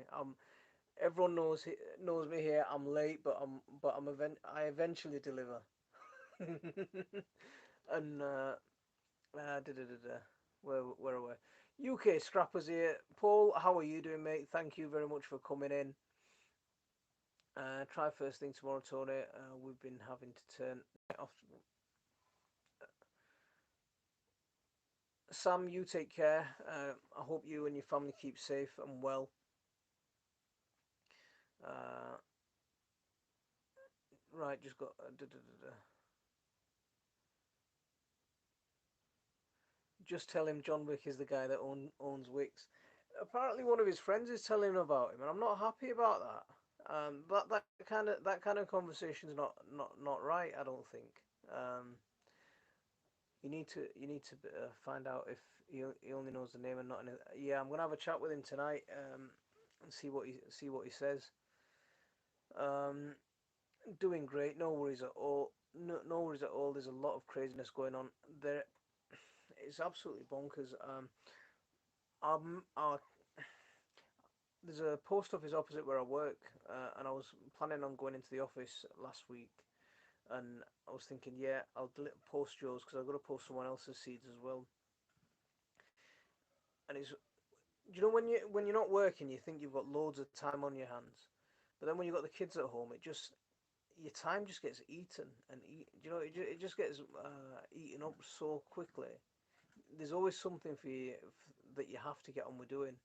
Everyone knows me here. I'm late, I eventually deliver. And da, da, da, da. Where are we? UK Scrappers here. Paul, how are you doing, mate? Thank you very much for coming in. Try first thing tomorrow, Tony. We've been having to turn off. Sam, you take care. I hope you and your family keep safe and well. Uh, right, just got. Da, da, da, da. Just tell him John Wick is the guy that owns Wix. Apparently, one of his friends is telling him about him, and I'm not happy about that. That kind of conversation's not right. I don't think. Um, you need to find out if he only knows the name and not. Yeah, I'm gonna have a chat with him tonight. And see what he says. Um, doing great. No worries at all. No worries at all. There's a lot of craziness going on there. It's absolutely bonkers. Our There's a post office opposite where I work, and I was planning on going into the office last week, and I was thinking, yeah, I'll post yours because I've got to post someone else's seeds as well. And do you know when you're not working, you think you've got loads of time on your hands, but then when you've got the kids at home, your time just gets eaten and it just gets eaten up so quickly. There's always something for you that you have to get on with doing.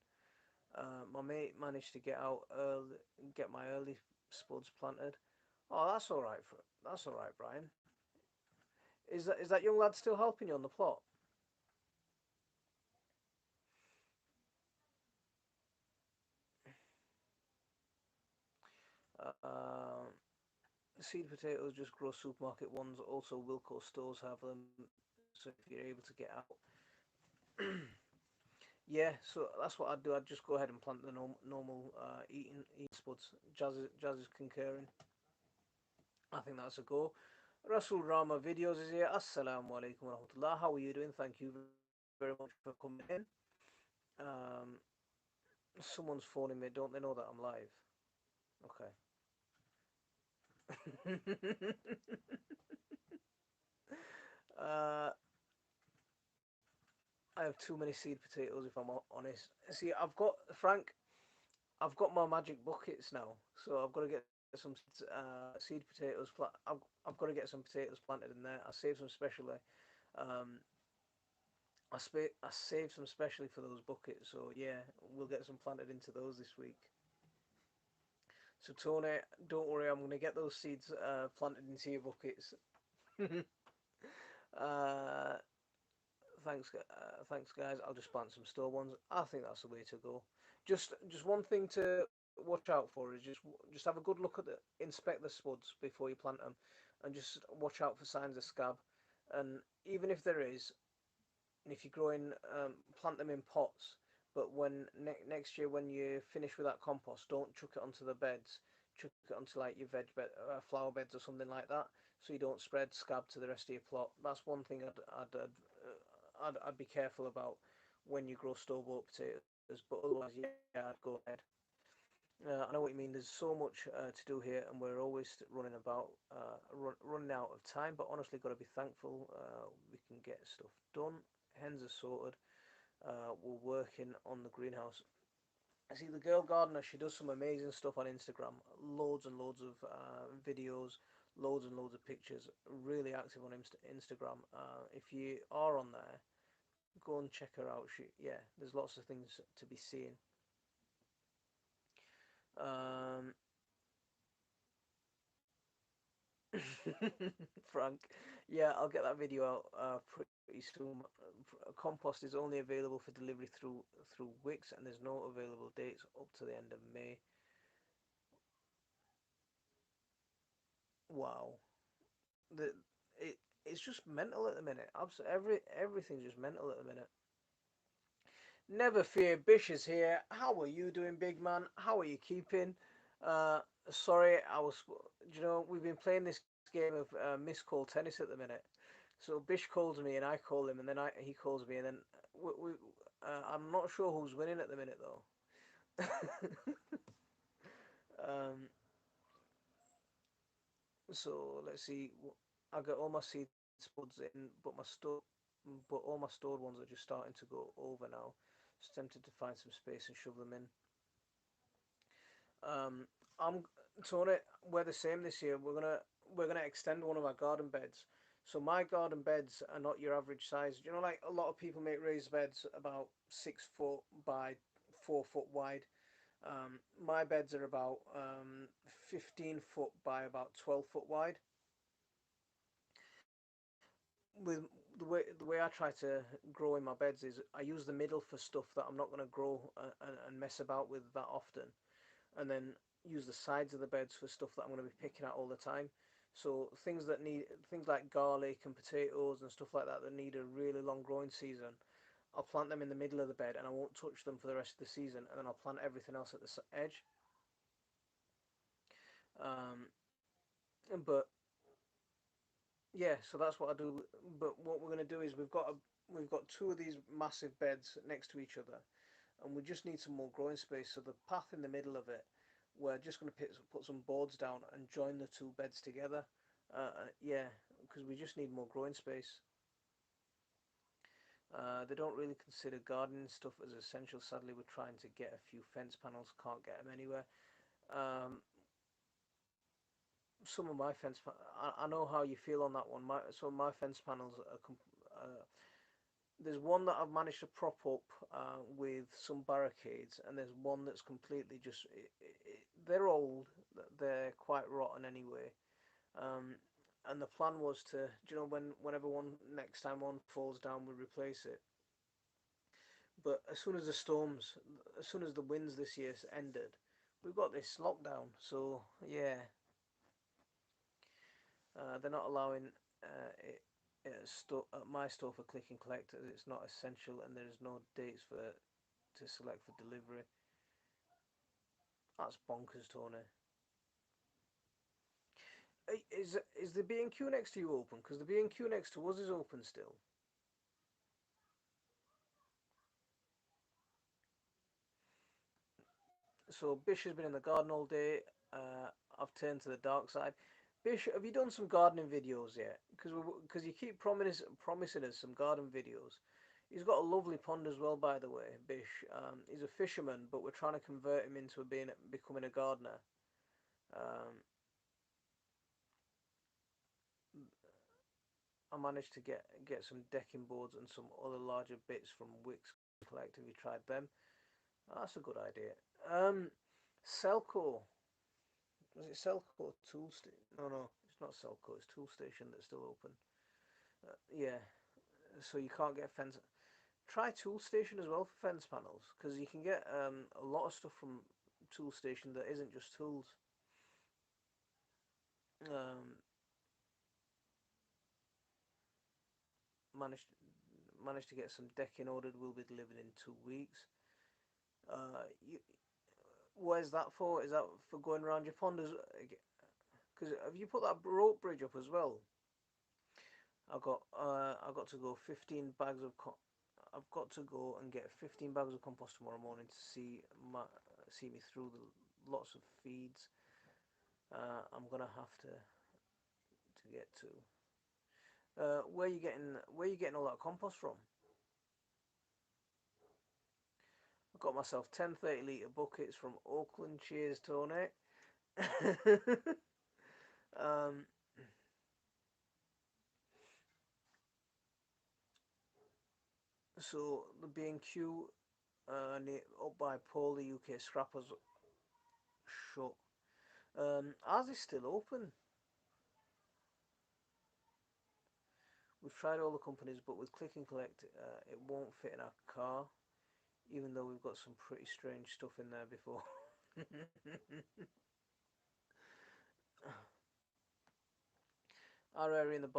My mate managed to get out early, get my early. spuds planted. Oh, that's all right. That's all right, Brian. Is that young lad still helping you on the plot? Um, Seed potatoes just grow supermarket ones. Also, Wilco stores have them. So if you're able to get out, yeah. So that's what I'd do. I'd just go ahead and plant the normal eating spuds. Jazz is concurring. I think that's a go. Rasul Rama videos is here. Assalamu alaikum wa rahmatullah. How are you doing? Thank you very much for coming in. Um, Someone's phoning me. Don't they know that I'm live? Okay. uh, I have too many seed potatoes if I'm honest. See, I've got my magic buckets now, so I've got to get some seed potatoes. I've got to get some potatoes planted in there. I saved some specially. Um, I saved some specially for those buckets, so yeah, we'll get some planted into those this week. So Tony, don't worry, I'm going to get those seeds planted into your buckets. uh, thanks guys. I'll just plant some store ones. I think that's the way to go. Just one thing to watch out for is just have a good look at inspect the spuds before you plant them, and just watch out for signs of scab. And even if there is, and if you grow in, plant them in pots. But when next year when you finish with that compost, don't chuck it onto the beds. Chuck it onto like your flower beds or something like that, so you don't spread scab to the rest of your plot. That's one thing I'd be careful about when you grow store bought potatoes. But otherwise, yeah, I'd go ahead. I know what you mean. There's so much to do here, and we're always running out of time. But honestly, got to be thankful we can get stuff done. Hens are sorted. We're working on the greenhouse. I see the girl gardener. She does some amazing stuff on Instagram. Loads and loads of videos, loads and loads of pictures. Really active on Instagram. If you are on there, go and check her out. There's lots of things to be seeing. Um, Frank, yeah, I'll get that video out pretty soon. Compost is only available for delivery through Wix, and there's no available dates up to the end of May. Wow, the it's just mental at the minute. Everything's just mental at the minute. Never fear, Bish is here. How are you doing, big man? How are you keeping? Uh, Sorry, we've been playing this game of missed call tennis at the minute. So Bish calls me and I call him, and then he calls me, and then I'm not sure who's winning at the minute though. um, so let's see. I got all my seed spuds in, but all my stored ones are just starting to go over now. Just tempted to find some space and shove them in. Um, I'm Tony. We're the same this year. We're gonna extend one of our garden beds. So my garden beds are not your average size. You know, like a lot of people make raised beds about 6 foot by 4 foot wide. My beds are about 15 foot by about 12 foot wide. With the way I try to grow in my beds is I use the middle for stuff that I'm not going to grow and mess about with that often, and then use the sides of the beds for stuff that I'm going to be picking at all the time. So things like garlic and potatoes and stuff like that need a really long growing season. I'll plant them in the middle of the bed and I won't touch them for the rest of the season, and then I'll plant everything else at the edge. Um, but yeah, so that's what I do. But what we're going to do is we've got two of these massive beds next to each other, and we just need some more growing space. So the path in the middle of it, we're just going to put some boards down and join the two beds together. Yeah, because we just need more growing space. They don't really consider gardening stuff as essential. Sadly, we're trying to get a few fence panels, can't get them anywhere. Um, some of my I know how you feel on that one. My Some of my fence panels are There's one that I've managed to prop up with some barricades, and there's one that's completely just. They're old. They're quite rotten anyway. Um, and the plan was to, do you know, whenever one next time one falls down, we replace it. But as soon as the winds this year ended, we've got this lockdown. So yeah, they're not allowing it at my store for click and collect as it's not essential, and there's no dates for to select for delivery. That's bonkers, Tony. Is the B and Q next to you open? Because the B and Q next to us is open still. So Bish has been in the garden all day. Uh, I've turned to the dark side. Bish, have you done some gardening videos yet? Because you keep promising us some garden videos. He's got a lovely pond as well, by the way. Bish, he's a fisherman, but we're trying to convert him into becoming a gardener. Um, I managed to get some decking boards and some other larger bits from Wix Collect. Have you tried them? Oh, that's a good idea. Um, Selco. Was it Selco Tool Station? No, it's not Selco. It's Tool Station that's still open. Yeah, so you can't get fence. Try Tool Station as well for fence panels because you can get a lot of stuff from Tool Station that isn't just tools. Um, managed managed to get some decking ordered. Will be delivered in 2 weeks. You, where's that for? Is that for going around your pond? Because have you put that rope bridge up as well? I got to go 15 bags of. I've got to go and get 15 bags of compost tomorrow morning to see me through the lots of feeds. I'm gonna have to get to. Where you getting all that compost from? I got myself 10 30 litre buckets from Oakland. Cheers, Tony. um, so the B&Q up by Paul, the UK Scrappers shut. Ours is still open. We've tried all the companies, but with Click and Collect, it won't fit in our car, even though we've got some pretty strange stuff in there before. our area in the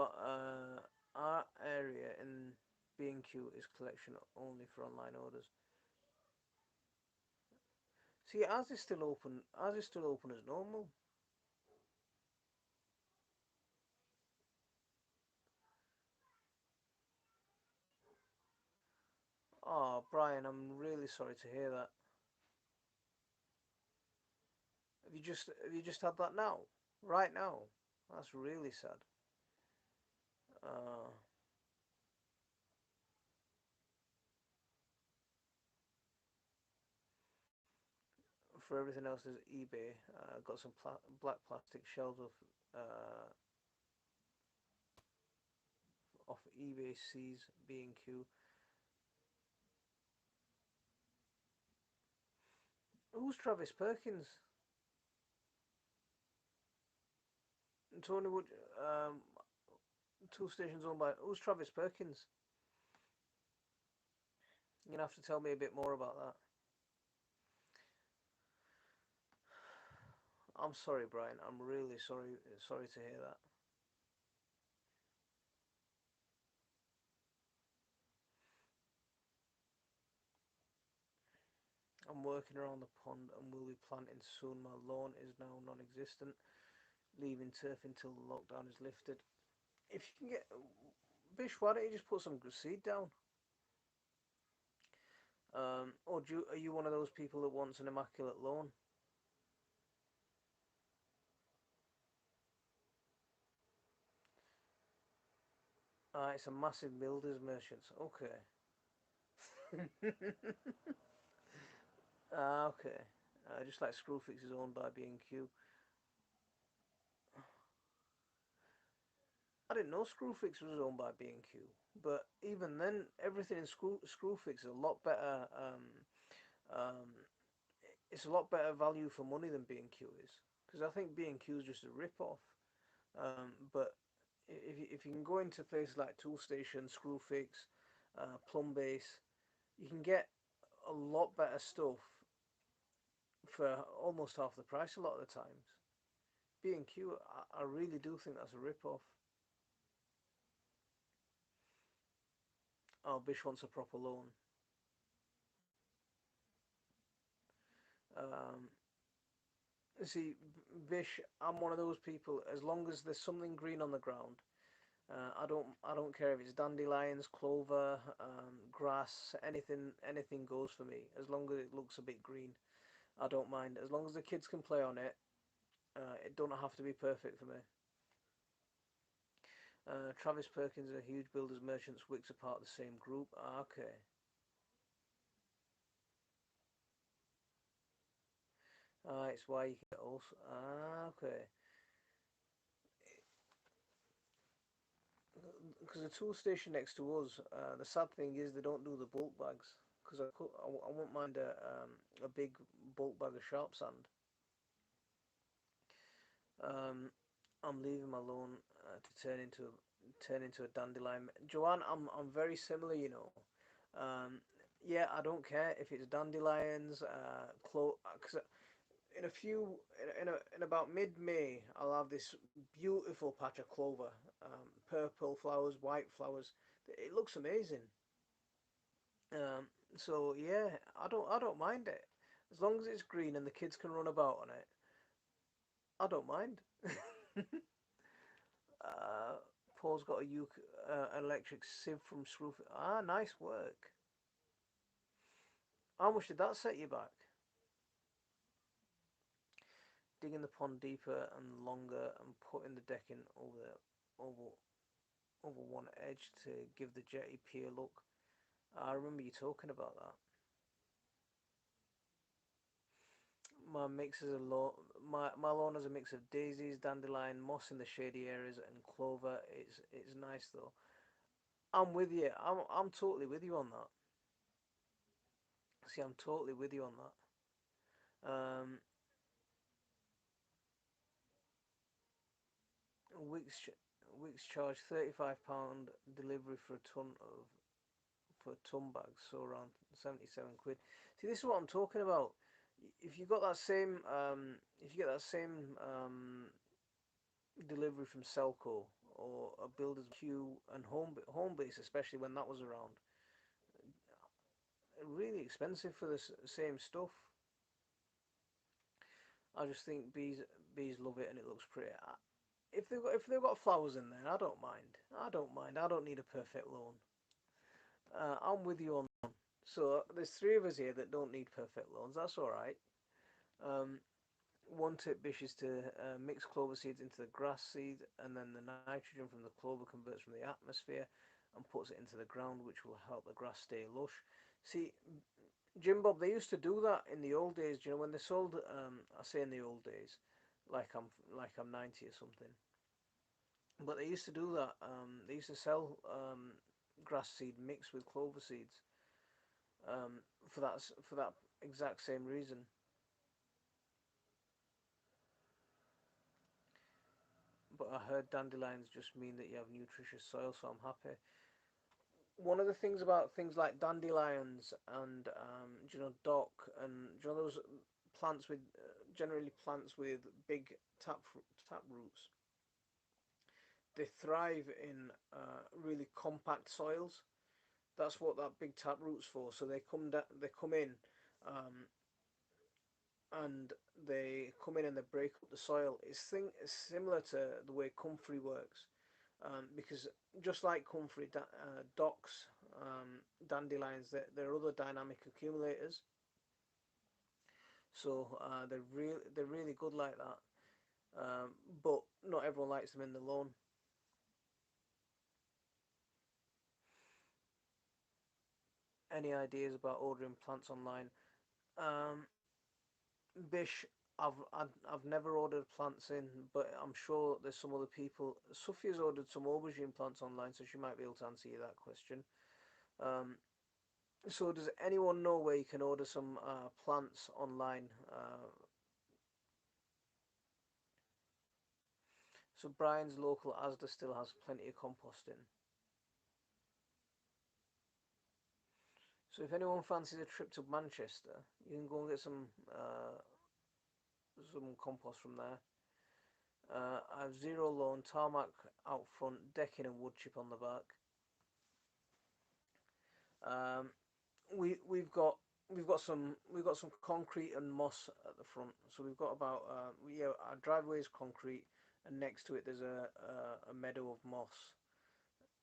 our area in B&Q is collection only for online orders. See, ours is still open. Ours is still open as normal. Oh, Brian, I'm really sorry to hear that. Have you just had that now? Right now? That's really sad. Uh, for everything else, there's eBay. Got some black plastic shelves uh, off eBay C's B&Q. Who's Travis Perkins? Tony Wood. Um, Tool stations owned by. Who's Travis Perkins? You're gonna have to tell me a bit more about that. I'm sorry, Brian. I'm really sorry to hear that. I'm working around the pond and will be planting soon. My lawn is now non-existent. Leaving turf until the lockdown is lifted. If you can get Bish, why don't you just put some seed down? Or are you one of those people that wants an immaculate lawn? It's a massive builders merchant. Okay. Okay. Just like Screwfix is owned by B&Q. I didn't know Screwfix was owned by B&Q, but even then, everything in Screwfix is a lot better. Um, it's a lot better value for money than B&Q is, because I think B&Q is just a rip off. But if you can go into places like Toolstation, Screwfix, Plumbase, you can get a lot better stuff for almost half the price a lot of the times. B&Q, I really do think that's a rip off. Oh, Bish wants a proper loan. Um, See, Bish, I'm one of those people. As long as there's something green on the ground, I don't care if it's dandelions, clover, grass, anything goes for me. As long as it looks a bit green, I don't mind. As long as the kids can play on it, it don't have to be perfect for me. Travis Perkins are huge builders, merchants, Wicks are part of the same group. Ah, okay. It's why you can get also. Ah, okay. Because the tool station next to us, the sad thing is they don't do the bulk bags. Because I won't mind a big bulk bag of sharp sand. Um, I'm leaving him alone to turn into a dandelion. Joanne, I'm very similar, you know. Um, yeah, I don't care if it's dandelions, cause in a few in about mid-May I'll have this beautiful patch of clover, purple flowers, white flowers. It looks amazing. Um, so yeah, I don't mind it as long as it's green and the kids can run about on it. I don't mind. uh, Paul's got a electric sieve from Screwfix. Ah, nice work. How much did that set you back? Digging the pond deeper and longer and putting the decking over over one edge to give the jetty pier look. I remember you talking about that. My mix is a lot. My lawn is a mix of daisies, dandelion, moss in the shady areas, and clover. It's nice though. I'm with you. I'm totally with you on that. See, I'm totally with you on that. Wicks Wicks charge £35 delivery for a ton of for ton bags, so around 77 quid. See, this is what I'm talking about. If you got that same, if you get that same delivery from Selco or a Builders Q and Home Base, especially when that was around, really expensive for the same stuff. I just think bees love it and it looks pretty. If they've got flowers in there, I don't mind. I don't mind. I don't need a perfect lawn. I'm with you on that one. So there's three of us here that don't need perfect lawns. That's all right. Um, One tip, Bish, is to mix clover seeds into the grass seed, and then the nitrogen from the clover converts from the atmosphere and puts it into the ground, which will help the grass stay lush. See, Jim Bob, they used to do that in the old days. You know, when they sold, I say in the old days, like I'm 90 or something. But they used to do that. They used to sell grass seed mixed with clover seeds for that exact same reason. But I heard dandelions just mean that you have nutritious soil, so I'm happy. One of the things about things like dandelions and dock and those plants with generally plants with big tap roots, they thrive in really compact soils. That's what that big tap root's for. So they come in, um, and they come in and they break up the soil. It's similar to the way comfrey works, because just like comfrey, docks, dandelions, they're other dynamic accumulators. So they're really good like that. But not everyone likes them in the lawn. Any ideas about ordering plants online? Um, Bish, I've never ordered plants in, but I'm sure there's some other people. Sophia's ordered some aubergine plants online, so she might be able to answer you that question. Um, so does anyone know where you can order some plants online? So Brian's local Asda still has plenty of composting. So if anyone fancies a trip to Manchester, you can go and get some compost from there. I have zero lawn, tarmac out front, decking and wood chip on the back. Um, we've got some concrete and moss at the front. So we've got about yeah, our driveway is concrete, and next to it there's a meadow of moss.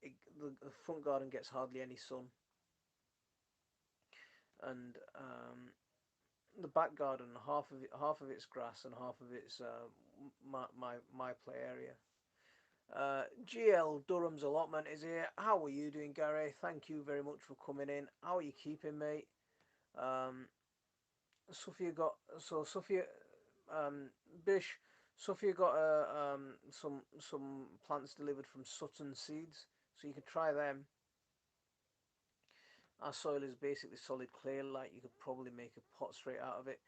The front garden gets hardly any sun, and the back garden, half of it's grass and half of it's my play area. GL Durham's allotment is here. How are you doing, Gary? Thank you very much for coming in. How are you keeping, mate? Um, Sophia got so Sophia um, Bish. Sophia got some plants delivered from Sutton Seeds, so you could try them. Our soil is basically solid clay, like you could probably make a pot straight out of it.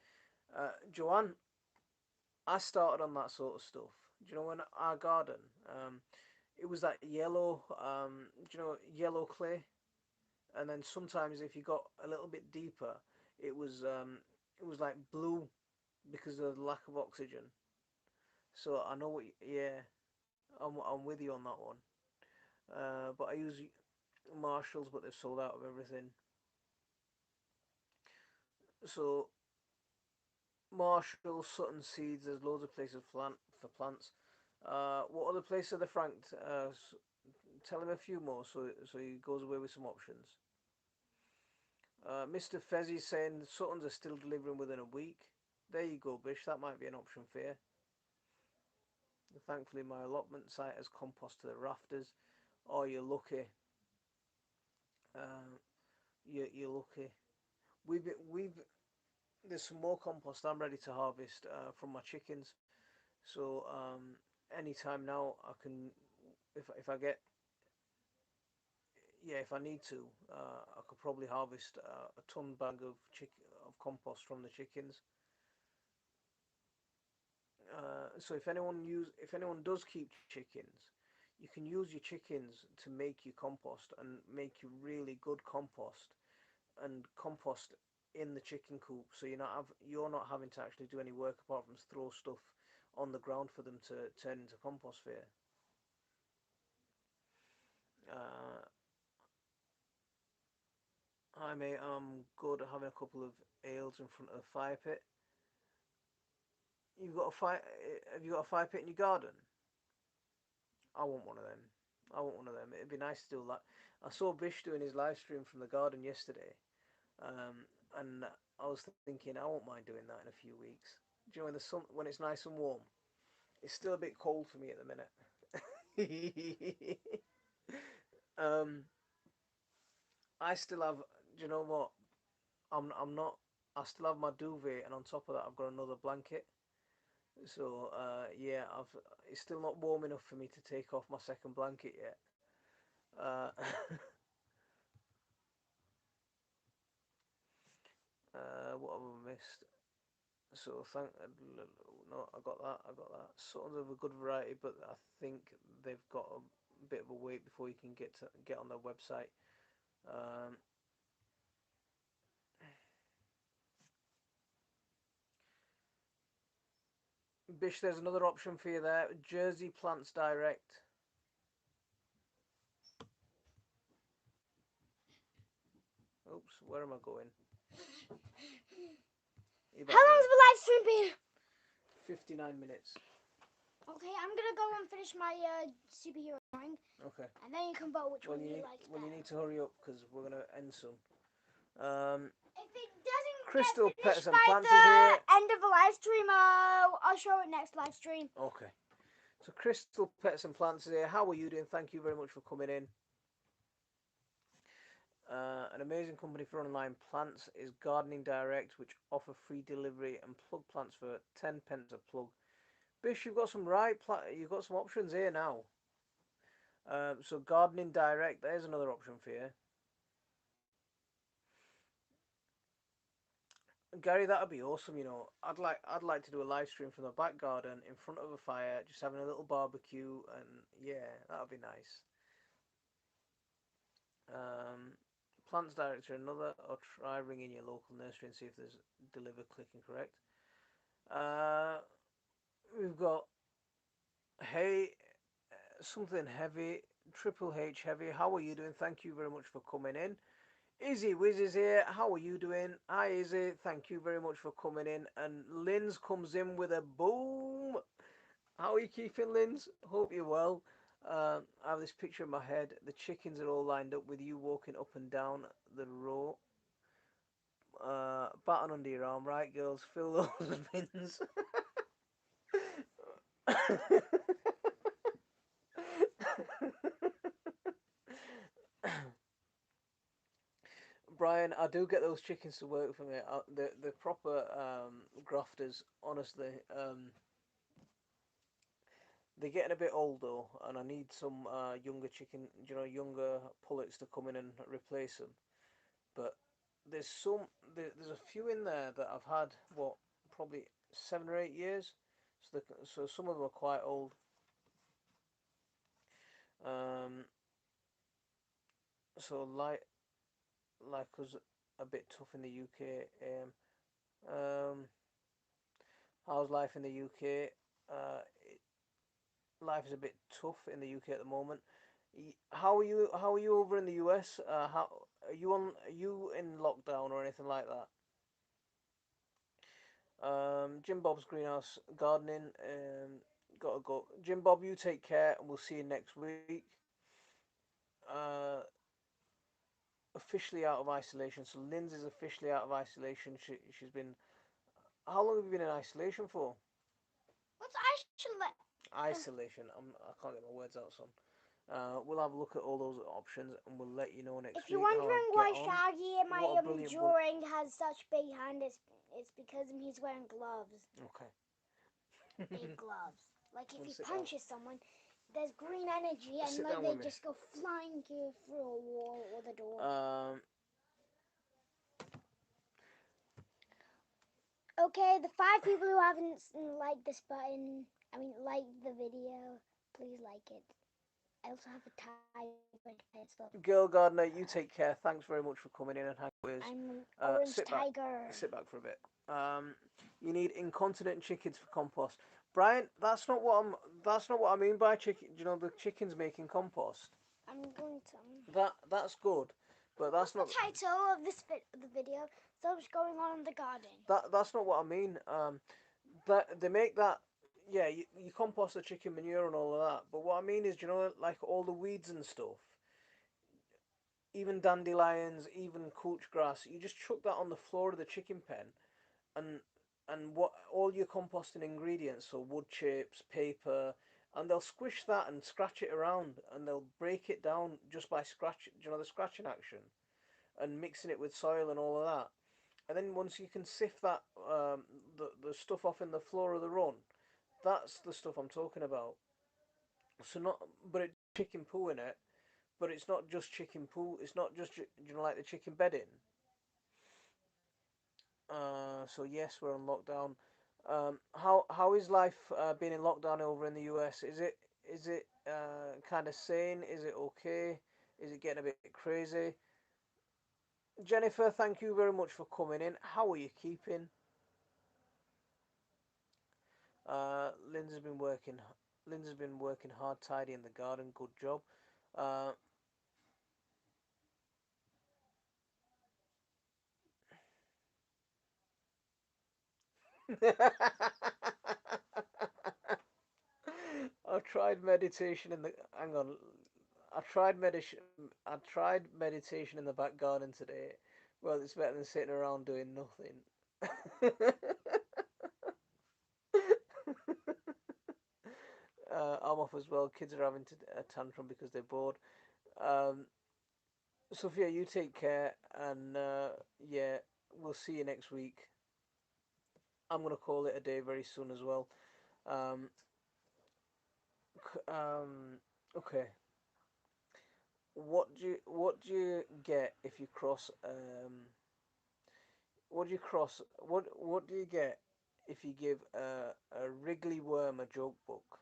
Joanne, I started on that sort of stuff. Do you know when our garden? It was that yellow, do you know, yellow clay, and then sometimes if you got a little bit deeper, it was um, it was like blue because of the lack of oxygen. So I know what, yeah, I'm with you on that one. But I use Marshalls, but they've sold out of everything. So Marshall, Sutton Seeds, there's loads of places for plants. What other places are there, Frank? Tell him a few more so he goes away with some options. Mr. Fezzi's saying Suttons are still delivering within a week. There you go, Bish. That might be an option for you. Thankfully, my allotment site has compost to the rafters. Oh, you're lucky. Uh, you're lucky. We've There's some more compost I'm ready to harvest from my chickens. So anytime now I can, if I get, yeah, if I need to, I could probably harvest a ton bag of compost from the chickens. So if anyone does keep chickens, you can use your chickens to make you compost and make you really good compost and compost in the chicken coop. So you're not having to actually do any work apart from throw stuff on the ground for them to turn into compost for you. Uh, Hi mate, I'm good at having a couple of ales in front of the fire pit. You've got a fire? Have you got a fire pit in your garden? I want one of them. I want one of them. It'd be nice to do that. I saw Bish doing his live stream from the garden yesterday, and I was thinking I won't mind doing that in a few weeks. Do you know when it's nice and warm? It's still a bit cold for me at the minute. um, I still have. Do you know what? I'm not. I still have my duvet, and on top of that, I've got another blanket. So yeah, it's still not warm enough for me to take off my second blanket yet. What have I missed? So no, I got that. I got that. Sort of a good variety, but I think they've got a bit of a wait before you can get on their website. Um, Bish, there's another option for you there. Jersey Plants Direct. Oops, where am I going? How long's the live stream been? 59 minutes. Okay, I'm gonna go and finish my superhero drawing. Okay. And then you can vote which one you like better. You need to hurry up because we're gonna end soon. If it doesn't Crystal get Pets finished and by Plants the is here. end of the live stream, I'll show it next live stream. Okay. So Crystal Pets and Plants is here. How are you doing? Thank you very much for coming in. An amazing company for online plants is Gardening Direct, which offer free delivery and plug plants for 10 pence a plug. Bish, you've got some options here now. So Gardening Direct, there's another option for you. Gary, that'd be awesome. I'd like to do a live stream from the back garden in front of a fire, just having a little barbecue, and yeah, that'd be nice. Um, Plants Director, another, or try ringing your local nursery and see if there's deliver clicking correct. Uh, we've got hey, something heavy, Triple H heavy. How are you doing? Thank you very much for coming in. Izzy Wiz is here. How are you doing? Hi Izzy. Thank you very much for coming in. And Linz comes in with a boom. How are you keeping, Linz? Hope you're well. I have this picture in my head. The chickens are all lined up with you walking up and down the row. Baton under your arm, right, girls? Fill those bins. Brian, I do get those chickens to work for me. The proper grafters, honestly. They're getting a bit old though, and I need some younger pullets to come in and replace them. But there's some, there's a few in there that I've had probably 7 or 8 years. So some of them are quite old. Um, so like us a bit tough in the UK. Um, how's life in the UK? Uh, Life is a bit tough in the UK at the moment. How are you? How are you over in the US? How are you on? Are you in lockdown or anything like that? Jim Bob's greenhouse gardening. Gotta go. Jim Bob, you take care, and we'll see you next week. Uh, Officially out of isolation. So Lindsay's officially out of isolation. She's been. How long have you been in isolation for? What's actually? Isolation. I can't get my words out, son. We'll have a look at all those options and we'll let you know next If you're week how I wondering get why on. Shaggy in my What a brilliant drawing has such big hands, it's because he's wearing gloves. Okay. Big gloves. Like if Well, he sit down. punches someone, there's green energy and Sit like down they with me. just go flying through a wall or the door. Okay, the 5 people who haven't liked this button, liked the video, please like it. I also have a tiger in my head, so Girl Gardener, you take care. Thanks very much for coming in and hanging with us. I'm an orange Sit back. tiger. Sit back for a bit. You need incontinent chickens for compost. Brian, that's not what I'm. That's not what I mean by chicken. You know the chickens making compost. I'm going to. That's good, but that's not the title of the video. So what's going on in the garden? that's not what I mean. That they make that. Yeah, you compost the chicken manure and all of that. But what I mean is, like all the weeds and stuff, even dandelions, even couch grass, you just chuck that on the floor of the chicken pen, and what all your composting ingredients, so wood chips, paper, and they'll squish that and scratch it around, and they'll break it down just by scratching, the scratching action, and mixing it with soil and all of that. And then once you can sift that the stuff off in the floor of the run, that's the stuff I'm talking about. So not, but it's chicken poo in it. But it's not just chicken poo. It's not just like the chicken bedding. So yes, we're on lockdown. How is life being in lockdown over in the US? Is it kind of sane? Is it okay? Is it getting a bit crazy? Jennifer, thank you very much for coming in. How are you keeping? Lynn's been working. Lynn's been working hard tidying the garden. Good job. Uh, I tried meditation in the. Hang on. I tried meditation in the back garden today. Well, it's better than sitting around doing nothing. I'm off as well. Kids are having a tantrum because they're bored. Um, Sophia, you take care, and yeah, we'll see you next week. I'm gonna call it a day very soon as well. Um, okay. What do you get if you cross what do you cross what do you get if you give a wriggly worm a joke book?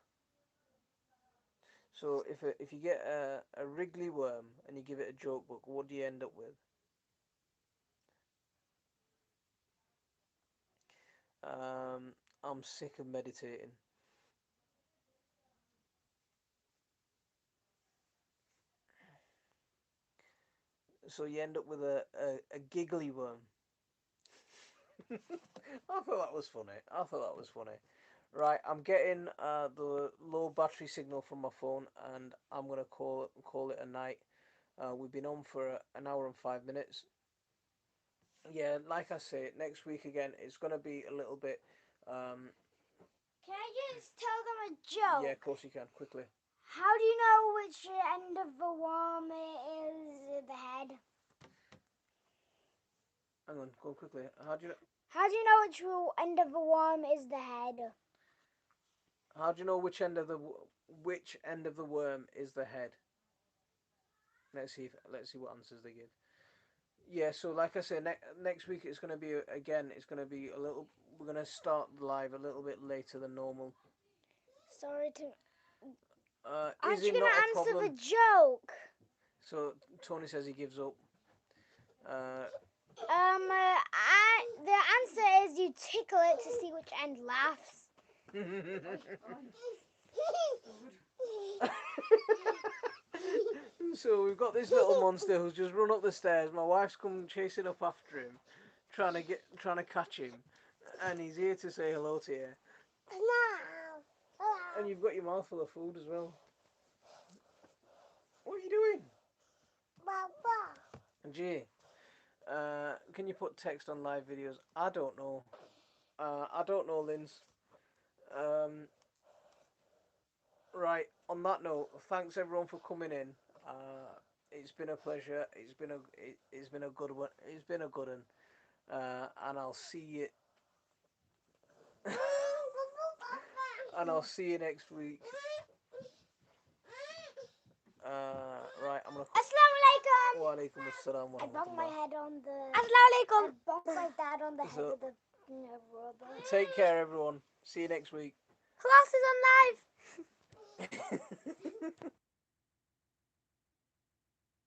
So if you get a wriggly worm and you give it a joke book, what do you end up with? Um, I'm sick of meditating. So you end up with a giggly worm. I thought that was funny. I thought that was funny. Right, I'm getting the low battery signal from my phone, and I'm gonna call it a night. We've been on for an hour and 5 minutes. Yeah, like I say, next week again, it's gonna be a little bit. Um, Can I just tell them a yeah, of joke? course you can. Quickly. How do you know which end of the worm is the head? Hang on, go quickly. How do you know which end of the worm is the head? How do you know which end of the worm is the head? Let's see what answers they give. Yeah, so like I said, next week it's gonna be again. It's gonna be a little. We're gonna start live a little bit later than normal. Sorry to. Is Aren't you it gonna not a answer problem? the joke? So Tony says he gives up. Uh, The answer is you tickle it to see which end laughs. So we've got this little monster who's just run up the stairs. My wife's come chasing up after him, trying to catch him, and he's here to say hello to you. And you've got your mouth full of food as well. What are you doing? Gee, can you put text on live videos? I don't know. I don't know, Linz. Um, right. On that note, thanks everyone for coming in. It's been a pleasure. It's been a good one. It's been a good one. And I'll see you. And I'll see you next week. Right. I'm gonna. Assalamu alaikum. Wa alaikum assalam wa I bumped my rahmatullah. head on the. Assalamu alaikum. I bumped my dad on the head So of the rubber. take care, everyone. See you next week. Class is on live.